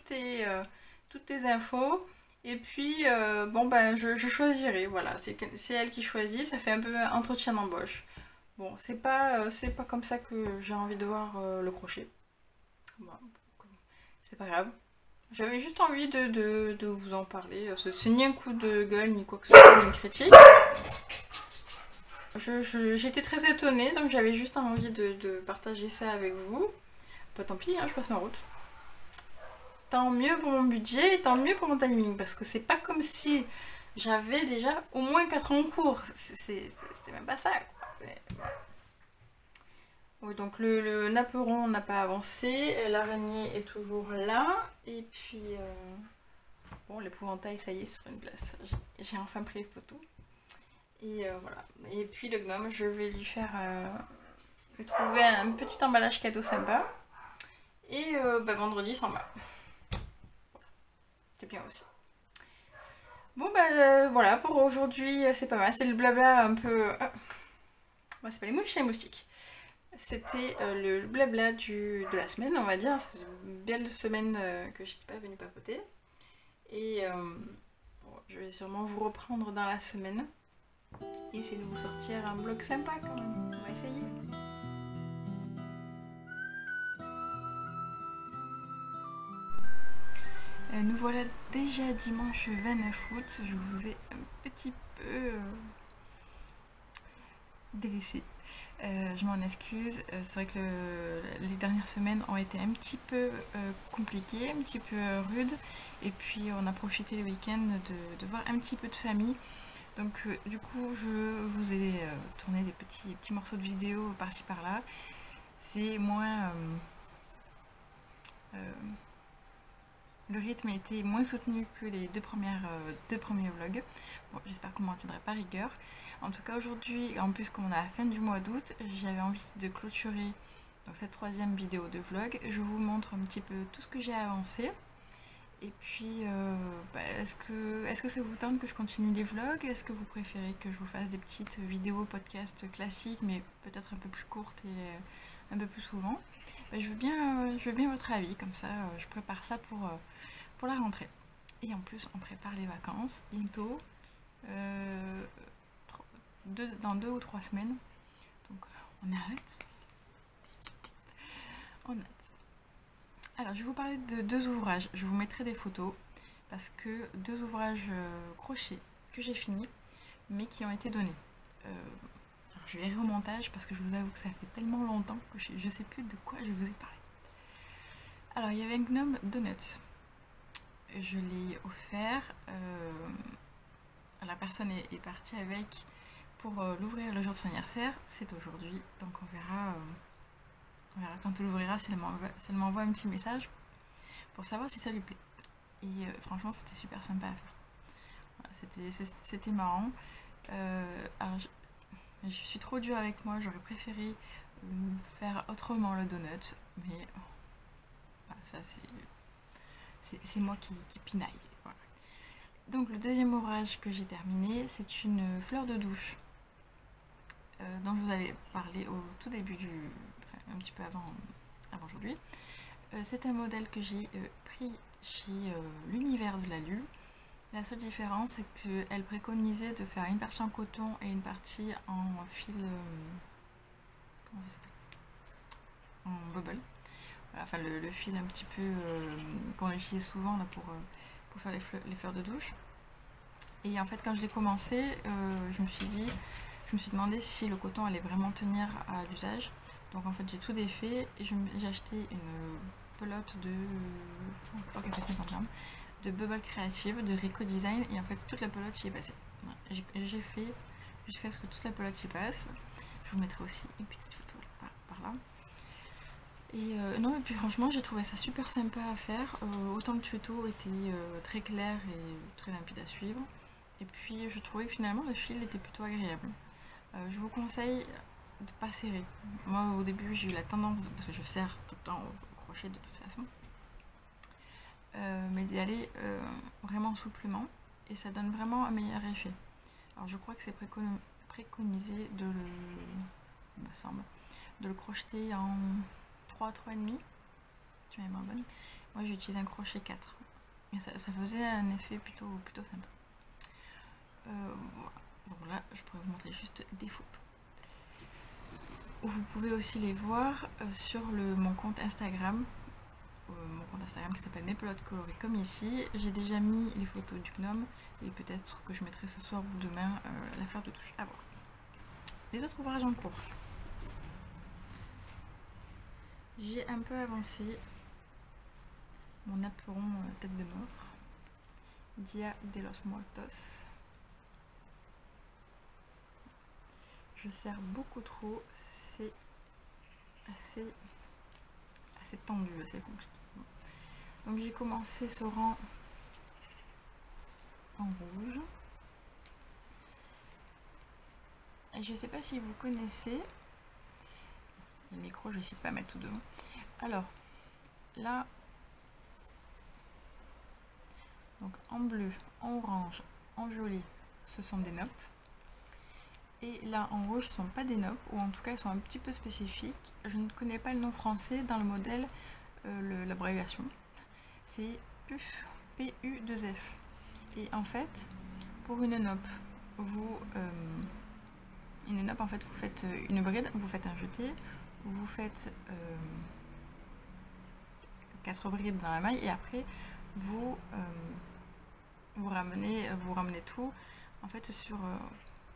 toutes tes infos. Et puis, bon, ben, je choisirai, voilà, c'est elle qui choisit, ça fait un peu entretien d'embauche. Bon, c'est pas comme ça que j'ai envie de voir le crochet. Bon, c'est pas grave. J'avais juste envie de vous en parler. C'est ni un coup de gueule, ni quoi que ce soit, ni une critique. J'étais très étonnée, donc j'avais juste envie de partager ça avec vous. Bah, tant pis, hein, je passe ma route. Tant mieux pour mon budget et tant mieux pour mon timing, parce que c'est pas comme si j'avais déjà au moins 4 ans en cours. C'est même pas ça, quoi. Oui, donc le napperon n'a pas avancé, l'araignée est toujours là, et puis bon, l'épouvantail, ça y est, sur une place. J'ai enfin pris les photos. Et voilà. Et puis le gnome, je vais lui faire lui trouver un petit emballage cadeau sympa. Et bah, vendredi, il s'en va. C'est bien aussi. Bon bah voilà, pour aujourd'hui, c'est pas mal. C'est le blabla un peu... Moi, c'est pas les mouches, c'est les moustiques. C'était le blabla de la semaine, on va dire. Ça faisait une belle semaine que je n'étais pas venue papoter. Et bon, je vais sûrement vous reprendre dans la semaine. Et essayer de vous sortir un vlog sympa quand même. On va essayer. Nous voilà déjà dimanche 29 août. Je vous ai un petit peu délaissé. Je m'en excuse. C'est vrai que les dernières semaines ont été un petit peu compliquées, un petit peu rudes. Et puis on a profité le week-end de voir un petit peu de famille. Donc du coup je vous ai tourné des petits morceaux de vidéo par-ci par-là. C'est moins... le rythme a été moins soutenu que les deux premiers vlogs. Bon, j'espère qu'on m'en tiendra pas rigueur. En tout cas aujourd'hui, en plus comme on est à la fin du mois d'août, j'avais envie de clôturer donc, cette troisième vidéo de vlog. Je vous montre un petit peu tout ce que j'ai avancé. Et puis, bah, est-ce que ça vous tente que je continue les vlogs? Est-ce que vous préférez que je vous fasse des petites vidéos podcast classiques, mais peut-être un peu plus courtes et un peu plus souvent? Bah, je veux bien votre avis, comme ça je prépare ça pour la rentrée. Et en plus, on prépare les vacances bientôt, dans 2 ou 3 semaines. Donc, on a hâte. On a hâte. Alors, je vais vous parler de 2 ouvrages. Je vous mettrai des photos parce que 2 ouvrages crochets que j'ai finis, mais qui ont été donnés. Alors, je verrai au montage parce que je vous avoue que ça fait tellement longtemps que je ne sais plus de quoi je vous ai parlé. Alors, il y avait un gnome Donuts. Je l'ai offert. La personne est partie avec pour l'ouvrir le jour de son anniversaire. C'est aujourd'hui, donc on verra quand elle l'ouvrira si elle m'envoie un petit message pour savoir si ça lui plaît. Et franchement, c'était super sympa à faire. Voilà, c'était marrant. Alors, je suis trop dure avec moi, j'aurais préféré faire autrement le donut, mais voilà, ça c'est moi qui pinaille. Voilà. Donc le deuxième ouvrage que j'ai terminé, c'est une fleur de douche dont je vous avais parlé au tout début un petit peu avant aujourd'hui. C'est un modèle que j'ai pris chez l'univers de la Lule. La seule différence, c'est qu'elle préconisait de faire une partie en coton et une partie en fil... comment ça s'appelle? En bubble. Voilà, enfin le fil un petit peu qu'on utilise souvent là, pour faire les fleurs de douche. Et en fait, quand je l'ai commencé, je me suis demandé si le coton allait vraiment tenir à l'usage. Donc en fait, j'ai tout défait et j'ai acheté une pelote de... je crois qu'elle fait 50 grammes. De Bubble Creative de Rico Design, et en fait toute la pelote y est passée. Voilà. J'ai fait jusqu'à ce que toute la pelote y passe. Je vous mettrai aussi une petite photo par là. Et non, et puis franchement j'ai trouvé ça super sympa à faire. Autant le tuto était très clair et très limpide à suivre, et puis je trouvais que finalement le fil était plutôt agréable. Je vous conseille de pas serrer. Moi au début j'ai eu la tendance, parce que je serre tout le temps au crochet de toute façon, mais d'y aller vraiment souplement. et ça donne vraiment un meilleur effet. Alors je crois que c'est préconisé de le, il me semble, de le crocheter en 3,5. Tu m'es bonne. Moi j'ai utilisé un crochet 4 et ça faisait un effet plutôt sympa. Voilà. Donc là je pourrais vous montrer juste des photos. Vous pouvez aussi les voir sur mon compte Instagram. Mon compte Instagram qui s'appelle Mes pelotes colorées comme ici. J'ai déjà mis les photos du gnome et peut-être que je mettrai ce soir ou demain la fleur de touche. À voir. Les autres ouvrages en cours. J'ai un peu avancé mon apron tête de mort, Dia de los Muertos. Je serre beaucoup trop, c'est assez tendu, assez compliqué. Donc j'ai commencé ce rang en rouge. Et je ne sais pas si vous connaissez, le micro je vais essayer de pas mettre tout devant. Alors là, donc en bleu, en orange, en violet, ce sont des noppes. Et là en rouge, ce ne sont pas des noppes, ou en tout cas elles sont un petit peu spécifiques. Je ne connais pas le nom français dans le modèle, l'abréviation. C'est PUF, PU2F. Et en fait, pour une noppe, vous faites une bride, vous faites un jeté, vous faites 4 brides dans la maille et après vous ramenez tout en fait sur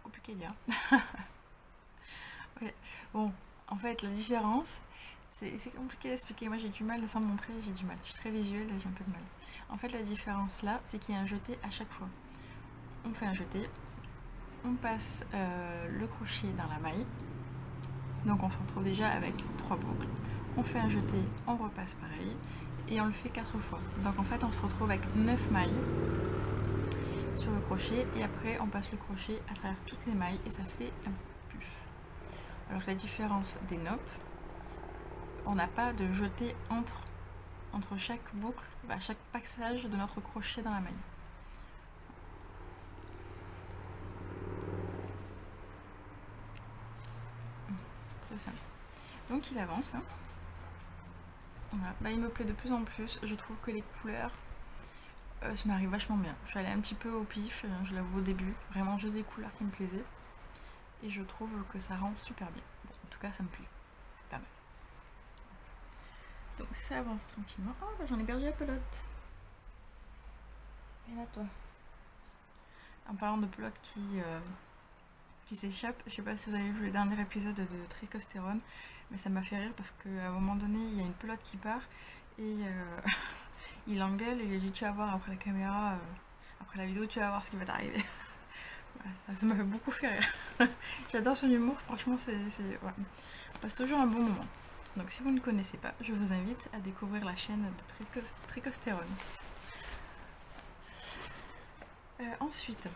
compliqué à dire. Ouais. Bon, en fait la différence, c'est compliqué à expliquer. Moi j'ai du mal sans montrer, j'ai du mal. Je suis très visuelle, j'ai un peu de mal. En fait la différence là, c'est qu'il y a un jeté à chaque fois. On fait un jeté, on passe le crochet dans la maille, donc on se retrouve déjà avec 3 boucles. On fait un jeté, on repasse pareil et on le fait 4 fois. Donc en fait on se retrouve avec 9 mailles sur le crochet et après on passe le crochet à travers toutes les mailles et ça fait un puff. Alors que la différence des noppes, on n'a pas de jeté entre chaque boucle, chaque passage de notre crochet dans la maille. Très simple. Donc il avance. Hein. Voilà. Il me plaît de plus en plus. Je trouve que les couleurs ça m'arrive vachement bien. Je suis allée un petit peu au pif, je l'avoue au début. Vraiment juste des couleurs qui me plaisaient. Et je trouve que ça rend super bien. Bon, en tout cas ça me plaît. C'est pas mal. Donc ça avance tranquillement. Oh bah, j'en ai perdu la pelote. Et là toi. En parlant de pelote qui s'échappe, je sais pas si vous avez vu le dernier épisode de Tricostérone, mais ça m'a fait rire parce qu'à un moment donné il y a une pelote qui part et il engueule et il dit tu vas voir après la caméra, après la vidéo tu vas voir ce qui va t'arriver. Voilà, ça m'a beaucoup fait rire. J'adore son humour, franchement ouais. On passe toujours un bon moment. Donc si vous ne connaissez pas, je vous invite à découvrir la chaîne de Tricostérone. Ensuite,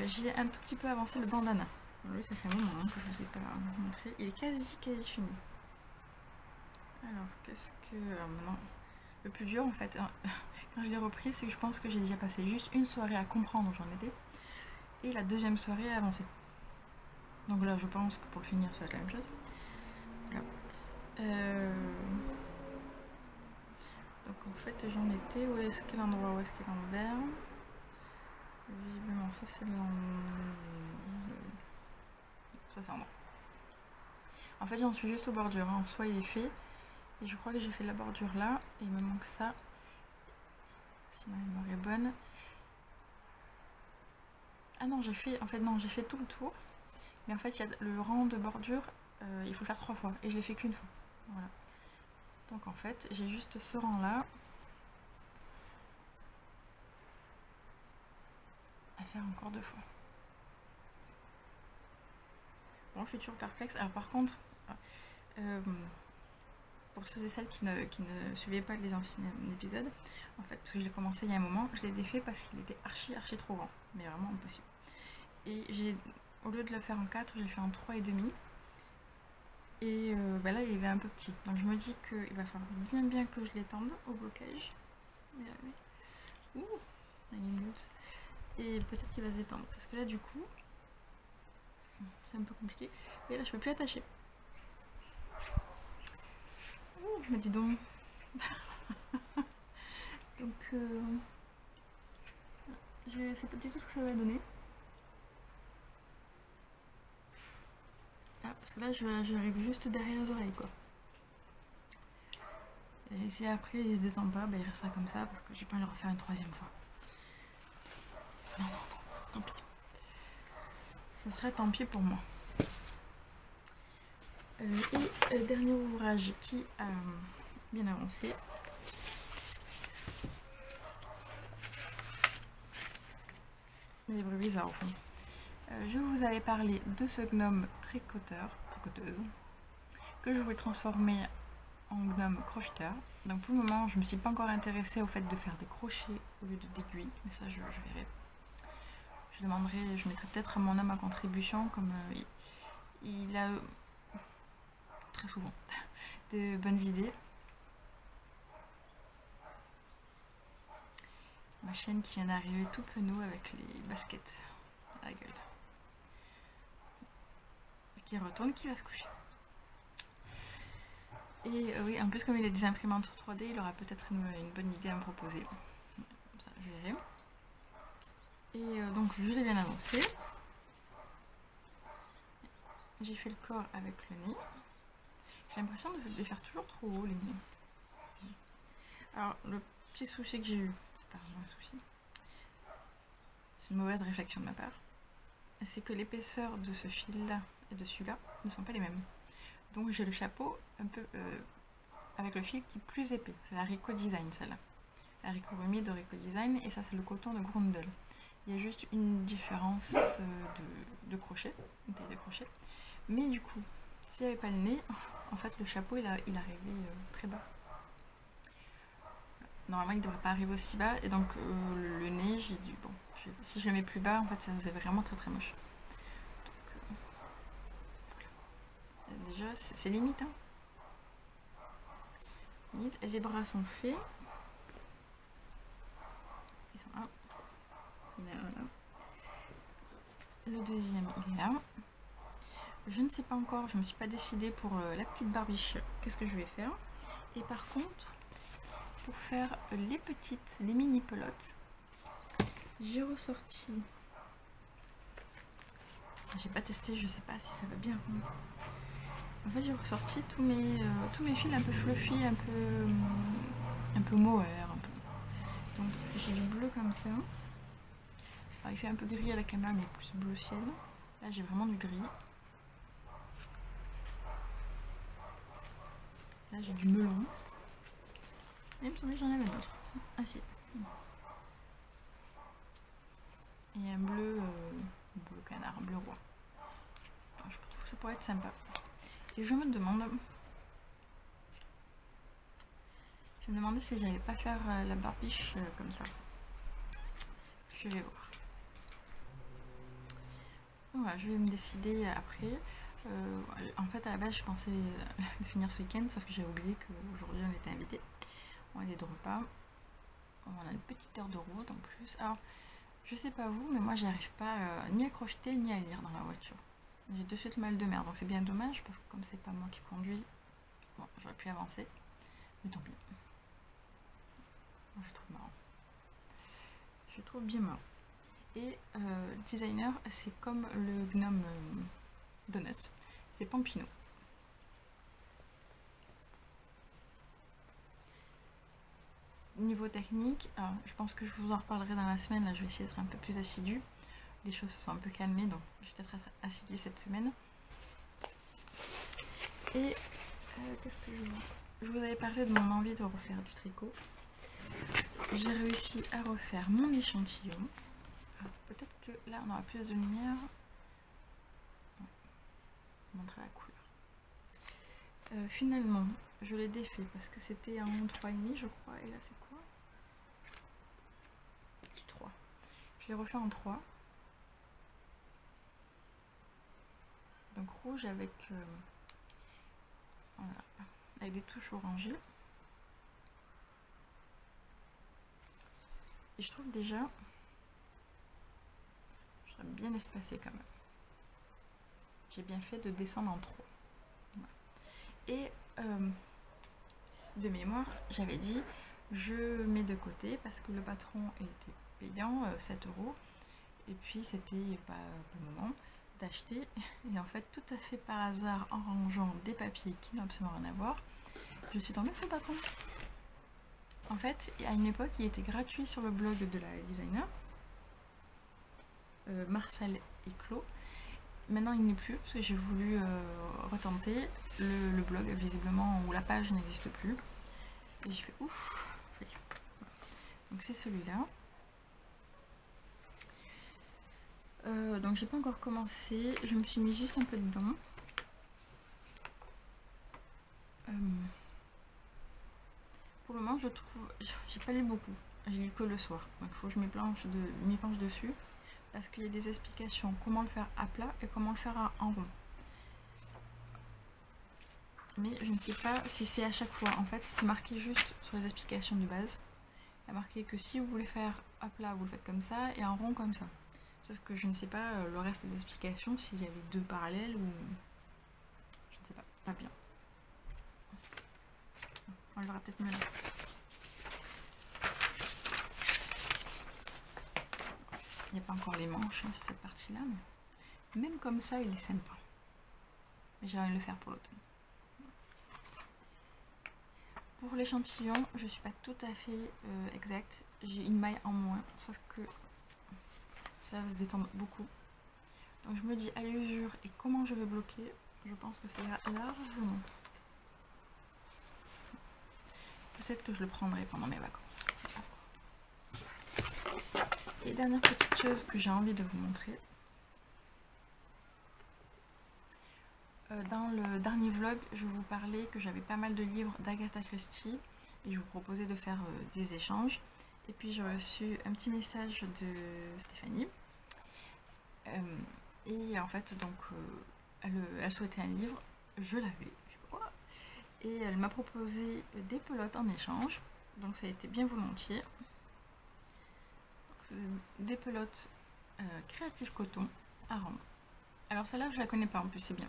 j'ai un tout petit peu avancé le bandana. Lui ça fait un moment que je ne vous ai pas montré. Il est quasi fini. Alors qu'est-ce que... maintenant, le plus dur en fait, hein, quand je l'ai repris, c'est que je pense que j'ai déjà passé juste une soirée à comprendre où j'en étais. Et la deuxième soirée à avancer. Donc là je pense que pour le finir ça va être la même chose. Voilà. Donc en fait j'en étais, où est-ce qu'est l'endroit, où est-ce qu'est l'envers? Visiblement ça c'est l'endroit. Ça c'est l'endroit. En fait j'en suis juste aux bordures, hein. En soi il est fait. Et je crois que j'ai fait la bordure là, et il me manque ça. Si ma mémoire est bonne. Ah non, j'ai fait tout le tour. Mais en fait il y a le rang de bordure, il faut le faire 3 fois. Et je l'ai fait qu'une fois. Voilà. Donc en fait j'ai juste ce rang là à faire encore 2 fois. Bon, je suis toujours perplexe. Alors par contre, pour ceux et celles qui ne suivaient pas les anciens épisodes, en fait, parce que je l'ai commencé il y a un moment, je l'ai défait parce qu'il était archi trop grand, mais vraiment impossible. Et au lieu de le faire en 4, je l'ai fait en 3,5. Et là il est un peu petit, donc je me dis qu'il va falloir bien que je l'étende au blocage. Ouh. Et peut-être qu'il va se détendre. Parce que là, du coup, c'est un peu compliqué. Et là, je peux plus attacher. Oh, mais dis donc. Donc, je sais pas du tout ce que ça va donner. Ah, parce que là, j'arrive juste derrière les oreilles, quoi. Et si après il se descend pas, bah, il restera comme ça parce que j'ai pas envie de le refaire une troisième fois. Non, non, non, tant pis. Ce serait tant pis pour moi. Et dernier ouvrage qui a bien avancé. Les bruits bizarres au fond. Je vous avais parlé de ce gnome tricoteuse, que je voulais transformer en gnome crocheteur. Donc pour le moment, je me suis pas encore intéressée au fait de faire des crochets au lieu d'aiguilles, mais ça je verrai. Je demanderai, je mettrai peut-être à mon homme à contribution, comme il a très souvent de bonnes idées. Ma chaîne qui vient d'arriver tout penaud avec les baskets à la gueule. Qui retourne, qui va se coucher. Et oui, en plus comme il a des imprimantes 3D, il aura peut-être une bonne idée à me proposer. Ça, je verrai. Et donc je l'ai bien avancé. J'ai fait le corps avec le nez. J'ai l'impression de les faire toujours trop haut les nez. Alors le petit souci que j'ai eu, c'est pas vraiment un souci, c'est une mauvaise réflexion de ma part, c'est que l'épaisseur de ce fil là et de celui-là ne sont pas les mêmes. Donc j'ai le chapeau un peu avec le fil qui est plus épais. C'est la Rico Design celle-là. La Rico Rumi de Rico Design, et ça c'est le coton de Grundel. Il y a juste une différence de crochet, une taille de crochet. Mais du coup, s'il n'y avait pas le nez, en fait le chapeau il arrivait très bas. Normalement il ne devrait pas arriver aussi bas, et donc le nez, j'ai dit bon, si je le mets plus bas, en fait ça faisait vraiment très très moche. Donc voilà. Déjà c'est limite, hein. Limite, les bras sont faits. Ils sont là. Il est là. Le deuxième il est là. Je ne sais pas encore, je ne me suis pas décidée pour la petite barbiche, qu'est-ce que je vais faire. Et par contre, pour faire les mini pelotes, j'ai ressorti, j'ai pas testé, je sais pas si ça va bien. En fait j'ai ressorti tous mes fils un peu fluffy, un peu mohair, un peu. Donc j'ai du bleu comme ça. Alors, il fait un peu gris à la caméra mais plus bleu ciel. Là j'ai vraiment du gris. Là j'ai du melon. Et il me semblait que j'en avais d'autres. Ah si. Et un bleu canard, bleu roi. Alors, je trouve que ça pourrait être sympa. Et je me demandais si j'allais pas faire la barbiche comme ça. Je vais voir. Donc, voilà, je vais me décider après. En fait à la base je pensais le finir ce week-end, sauf que j'ai oublié qu'aujourd'hui on était invité. On est de repas. On a une petite heure de route en plus. Alors je sais pas vous, mais moi j'y arrive pas ni à crocheter ni à lire dans la voiture. J'ai de suite mal de mer, donc c'est bien dommage parce que comme c'est pas moi qui conduis, bon, j'aurais pu avancer, mais tant pis. Moi, je trouve marrant. Je trouve bien marrant. Et le designer, c'est comme le gnome Donuts, c'est Pampino. Niveau technique, je pense que je vous en reparlerai dans la semaine, là je vais essayer d'être un peu plus assidue. Les choses se sont un peu calmées, donc je vais peut-être être assidue cette semaine. Et qu'est-ce que je vous avais parlé de mon envie de refaire du tricot. J'ai réussi à refaire mon échantillon. Peut-être que là on aura plus de lumière. Je vais montrer la couleur. Finalement, je l'ai défait parce que c'était en 3,5 je crois. Et là c'est quoi? 3. Je l'ai refait en 3. Donc rouge avec, voilà, avec des touches orangées. Et je trouve déjà, je serais bien espacée quand même. J'ai bien fait de descendre en trop. Voilà. Et de mémoire, j'avais dit, je mets de côté parce que le patron était payant, 7 €. Et puis c'était pas le moment d'acheter. Et en fait, tout à fait par hasard, en rangeant des papiers qui n'ont absolument rien à voir, je suis tombée sur le patron. En fait, à une époque, il était gratuit sur le blog de la designer, Marcel et Claude. Maintenant, il n'est plus parce que j'ai voulu retenter. Le blog, visiblement, où la page n'existe plus. Et j'ai fait ouf. Donc c'est celui-là. Donc j'ai pas encore commencé. Je me suis mis juste un peu dedans. Pour le moment, je trouve, j'ai pas lu beaucoup. J'ai lu que le soir. Donc il faut que je m'y penche dessus. Parce qu'il y a des explications. Comment le faire à plat et comment le faire en rond. Mais je ne sais pas si c'est à chaque fois. En fait, c'est marqué juste sur les explications de base. Il y a marqué que si vous voulez faire à plat, vous le faites comme ça et en rond comme ça. Sauf que je ne sais pas le reste des explications, s'il y a les deux parallèles ou... Je ne sais pas, pas bien. On le verra peut-être mieux là. Il n'y a pas encore les manches sur cette partie-là, mais même comme ça, il est sympa. Mais j'ai envie de le faire pour l'automne. Pour l'échantillon, je ne suis pas tout à fait exacte. J'ai une maille en moins, sauf que ça va se détendre beaucoup. Donc je me dis à l'usure et comment je vais bloquer, je pense que ça ira largement. Peut-être que je le prendrai pendant mes vacances. Et dernière petite chose que j'ai envie de vous montrer. Dans le dernier vlog, je vous parlais que j'avais pas mal de livres d'Agatha Christie et je vous proposais de faire des échanges. Et puis j'ai reçu un petit message de Stéphanie. Et en fait, donc, elle souhaitait un livre, je l'avais. Et elle m'a proposé des pelotes en échange. Donc ça a été bien volontiers. Des pelotes Creative Coton à rendre. Alors celle-là, je la connais pas en plus, c'est bien.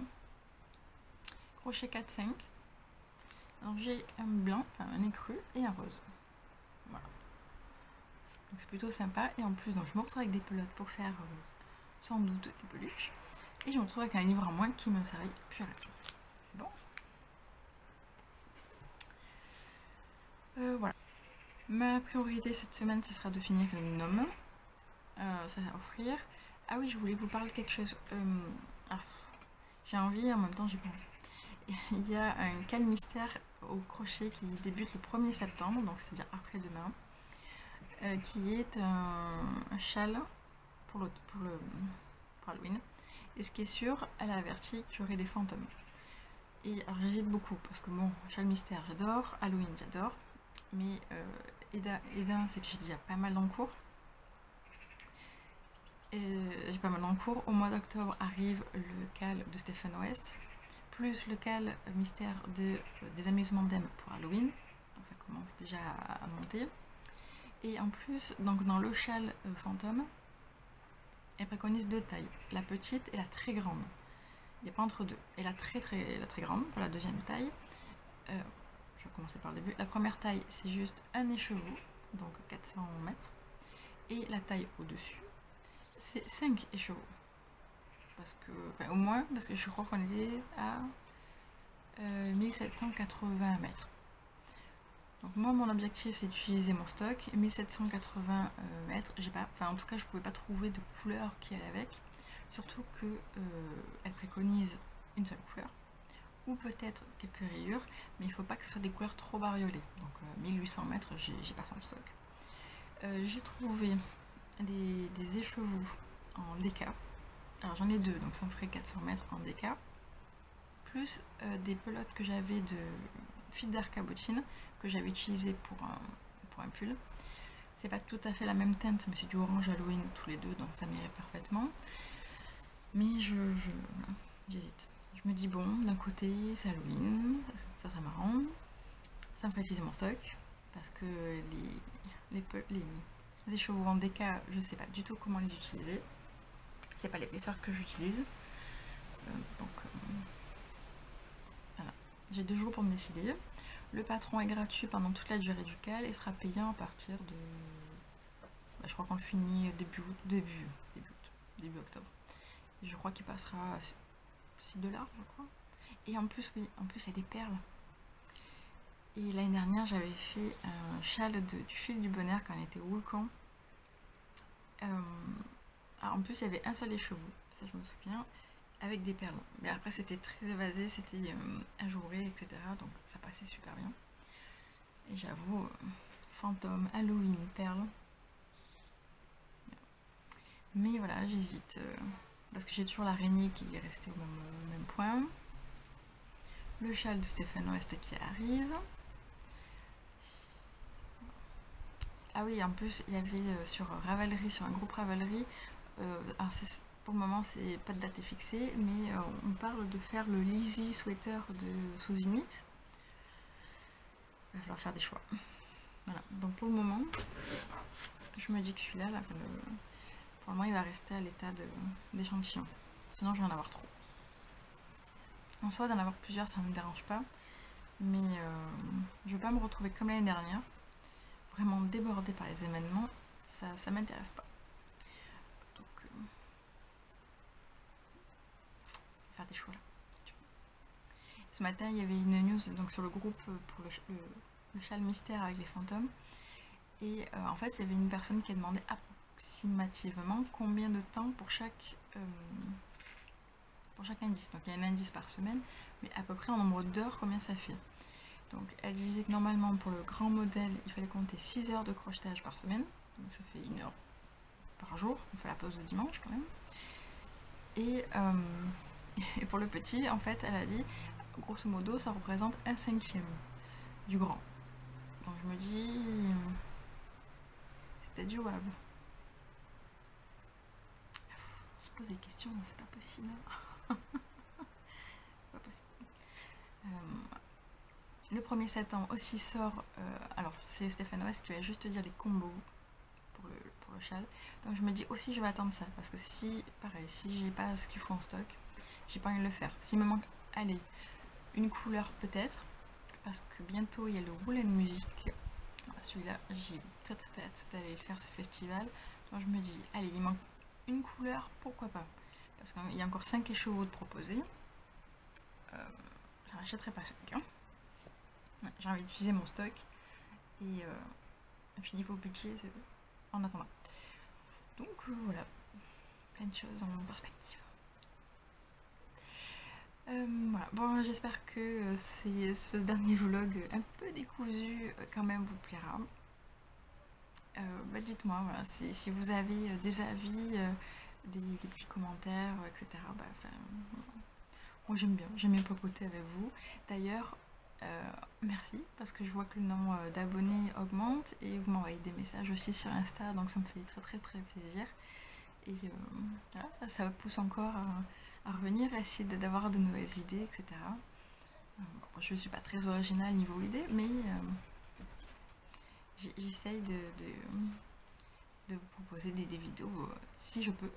Crochet 4-5. Alors j'ai un blanc, enfin un écru et un rose. Voilà. Donc c'est plutôt sympa. Et en plus, donc, je me retrouve avec des pelotes pour faire sans doute des peluches. Et je me retrouve avec un livre en moins qui me servit plus à rien. C'est bon ça. Voilà. Ma priorité cette semaine, ce sera de finir le gnome. Ça va offrir. Ah oui, je voulais vous parler de quelque chose. J'ai envie, en même temps j'ai pas envie. Il y a un cal mystère au crochet qui débute le 1er septembre, donc c'est-à-dire après-demain, qui est un châle pour Halloween. Et ce qui est sûr, elle a averti qu'il y aurait des fantômes. Et alors j'hésite beaucoup, parce que bon, châle mystère j'adore, Halloween j'adore, mais c'est que j'ai déjà pas mal en cours. J'ai pas mal en cours. Au mois d'octobre arrive le cal de Stephen West, plus le cal mystère des amusements d'Em pour Halloween. Donc ça commence déjà à monter. Et en plus, donc dans le châle fantôme, elle préconise deux tailles, la petite et la très grande. Il n'y a pas entre deux. Et la très grande, pour la deuxième taille, je vais commencer par le début. La première taille, c'est juste un écheveau, donc 400 mètres. Et la taille au-dessus, c'est 5 écheveaux. Parce que, enfin, au moins, parce que je crois qu'on était à 1780 mètres. Donc moi, mon objectif, c'est d'utiliser mon stock. 1780 mètres, j'ai pas, enfin en tout cas, je pouvais pas trouver de couleur qui allait avec. Surtout que elle préconise une seule couleur. Ou peut-être quelques rayures, mais il ne faut pas que ce soit des couleurs trop bariolées. Donc 1800 mètres, j'ai pas ça en stock. J'ai trouvé des écheveaux en DK. Alors j'en ai deux, donc ça me ferait 400 mètres en DK. Plus des pelotes que j'avais de fil d'arcabotine que j'avais utilisé pour un pull. C'est pas tout à fait la même teinte, mais c'est du orange Halloween tous les deux, donc ça m'irait parfaitement. Mais j'hésite. Je me dis bon, d'un côté c'est Halloween, ça serait marrant, ça me ferait utiliser mon stock, parce que les écheveaux en déca, je sais pas du tout comment les utiliser. C'est pas l'épaisseur que j'utilise. Donc voilà, j'ai 2 jours pour me décider. Le patron est gratuit pendant toute la durée du cal et sera payant à partir de... je crois qu'on le finit début octobre. Et je crois qu'il passera à 6 $, je crois. Et en plus, oui, en plus il y a des perles. Et l'année dernière, j'avais fait un châle du fil du bonheur quand on était au volcan. En plus, il y avait un seul écheveau, ça je me souviens, avec des perles. Mais après, c'était très évasé, c'était ajouré, etc. Donc ça passait super bien. Et j'avoue, fantôme, Halloween, perles. Mais voilà, j'hésite. Parce que j'ai toujours l'araignée qui est restée au même point. Le châle de Stéphane Ouest qui arrive. Ah oui, en plus, il y avait sur Ravelry, sur un groupe Ravelry, alors pour le moment, c'est pas de date est fixée, mais on parle de faire le Lizzy Sweater de Sous Inuit. Il va falloir faire des choix. Voilà, donc pour le moment, je me dis que celui-là, là, pour le moment, il va rester à l'état d'échantillon. Sinon, je vais en avoir trop. En soi, d'en avoir plusieurs, ça ne me dérange pas. Mais je ne veux pas me retrouver comme l'année dernière, vraiment débordée par les événements. Ça m'intéresse pas. Donc, faire des choix là. Si tu veux. Ce matin, il y avait une news donc, sur le groupe pour le châle mystère avec les fantômes. Et en fait, il y avait une personne qui a demandé approximativement combien de temps pour chaque indice. Donc il y a un indice par semaine, mais à peu près en nombre d'heures, combien ça fait. Donc elle disait que normalement pour le grand modèle, il fallait compter 6 heures de crochetage par semaine. Donc ça fait 1 heure par jour. On fait la pause le dimanche quand même. Et pour le petit, en fait, elle a dit, grosso modo, ça représente 1/5 du grand. Donc je me dis, c'était jouable. On se pose des questions, c'est pas possible. C'est pas possible. Le 1er septembre aussi sort, alors c'est Stéphane Ouest qui va juste dire les combos pour le châle. Donc je me dis aussi je vais attendre ça, parce que si, pareil, si j'ai pas ce qu'il faut en stock, j'ai pas envie de le faire. S'il me manque, allez, une couleur peut-être, parce que bientôt il y a le Wool & Music. Celui-là, j'ai très hâte d'aller faire ce festival. Donc je me dis, allez, il manque une couleur, pourquoi pas. Parce qu'il y a encore 5 écheveaux de proposer. J'en achèterai pas 5. Hein. Ouais, j'ai envie d'utiliser mon stock. Et puis niveau budget, en attendant. Donc voilà, plein de choses en perspective. Voilà. Bon, j'espère que ce dernier vlog un peu décousu quand même vous plaira. Dites-moi voilà, si vous avez des avis, des petits commentaires, etc. Moi j'aime bien papoter avec vous. D'ailleurs, merci parce que je vois que le nombre d'abonnés augmente et vous m'envoyez des messages aussi sur Insta, donc ça me fait très plaisir. Et voilà, ça pousse encore à revenir, à essayer d'avoir de nouvelles idées, etc. Je ne suis pas très originale niveau idée, mais j'essaye de vous proposer des vidéos si je peux.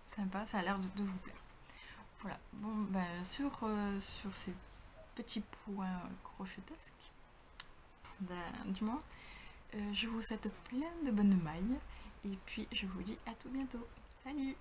Sympa, ça a l'air de vous plaire. Voilà, bon, sur ces petits points crochetesques du mois, je vous souhaite plein de bonnes mailles et puis je vous dis à tout bientôt. Salut!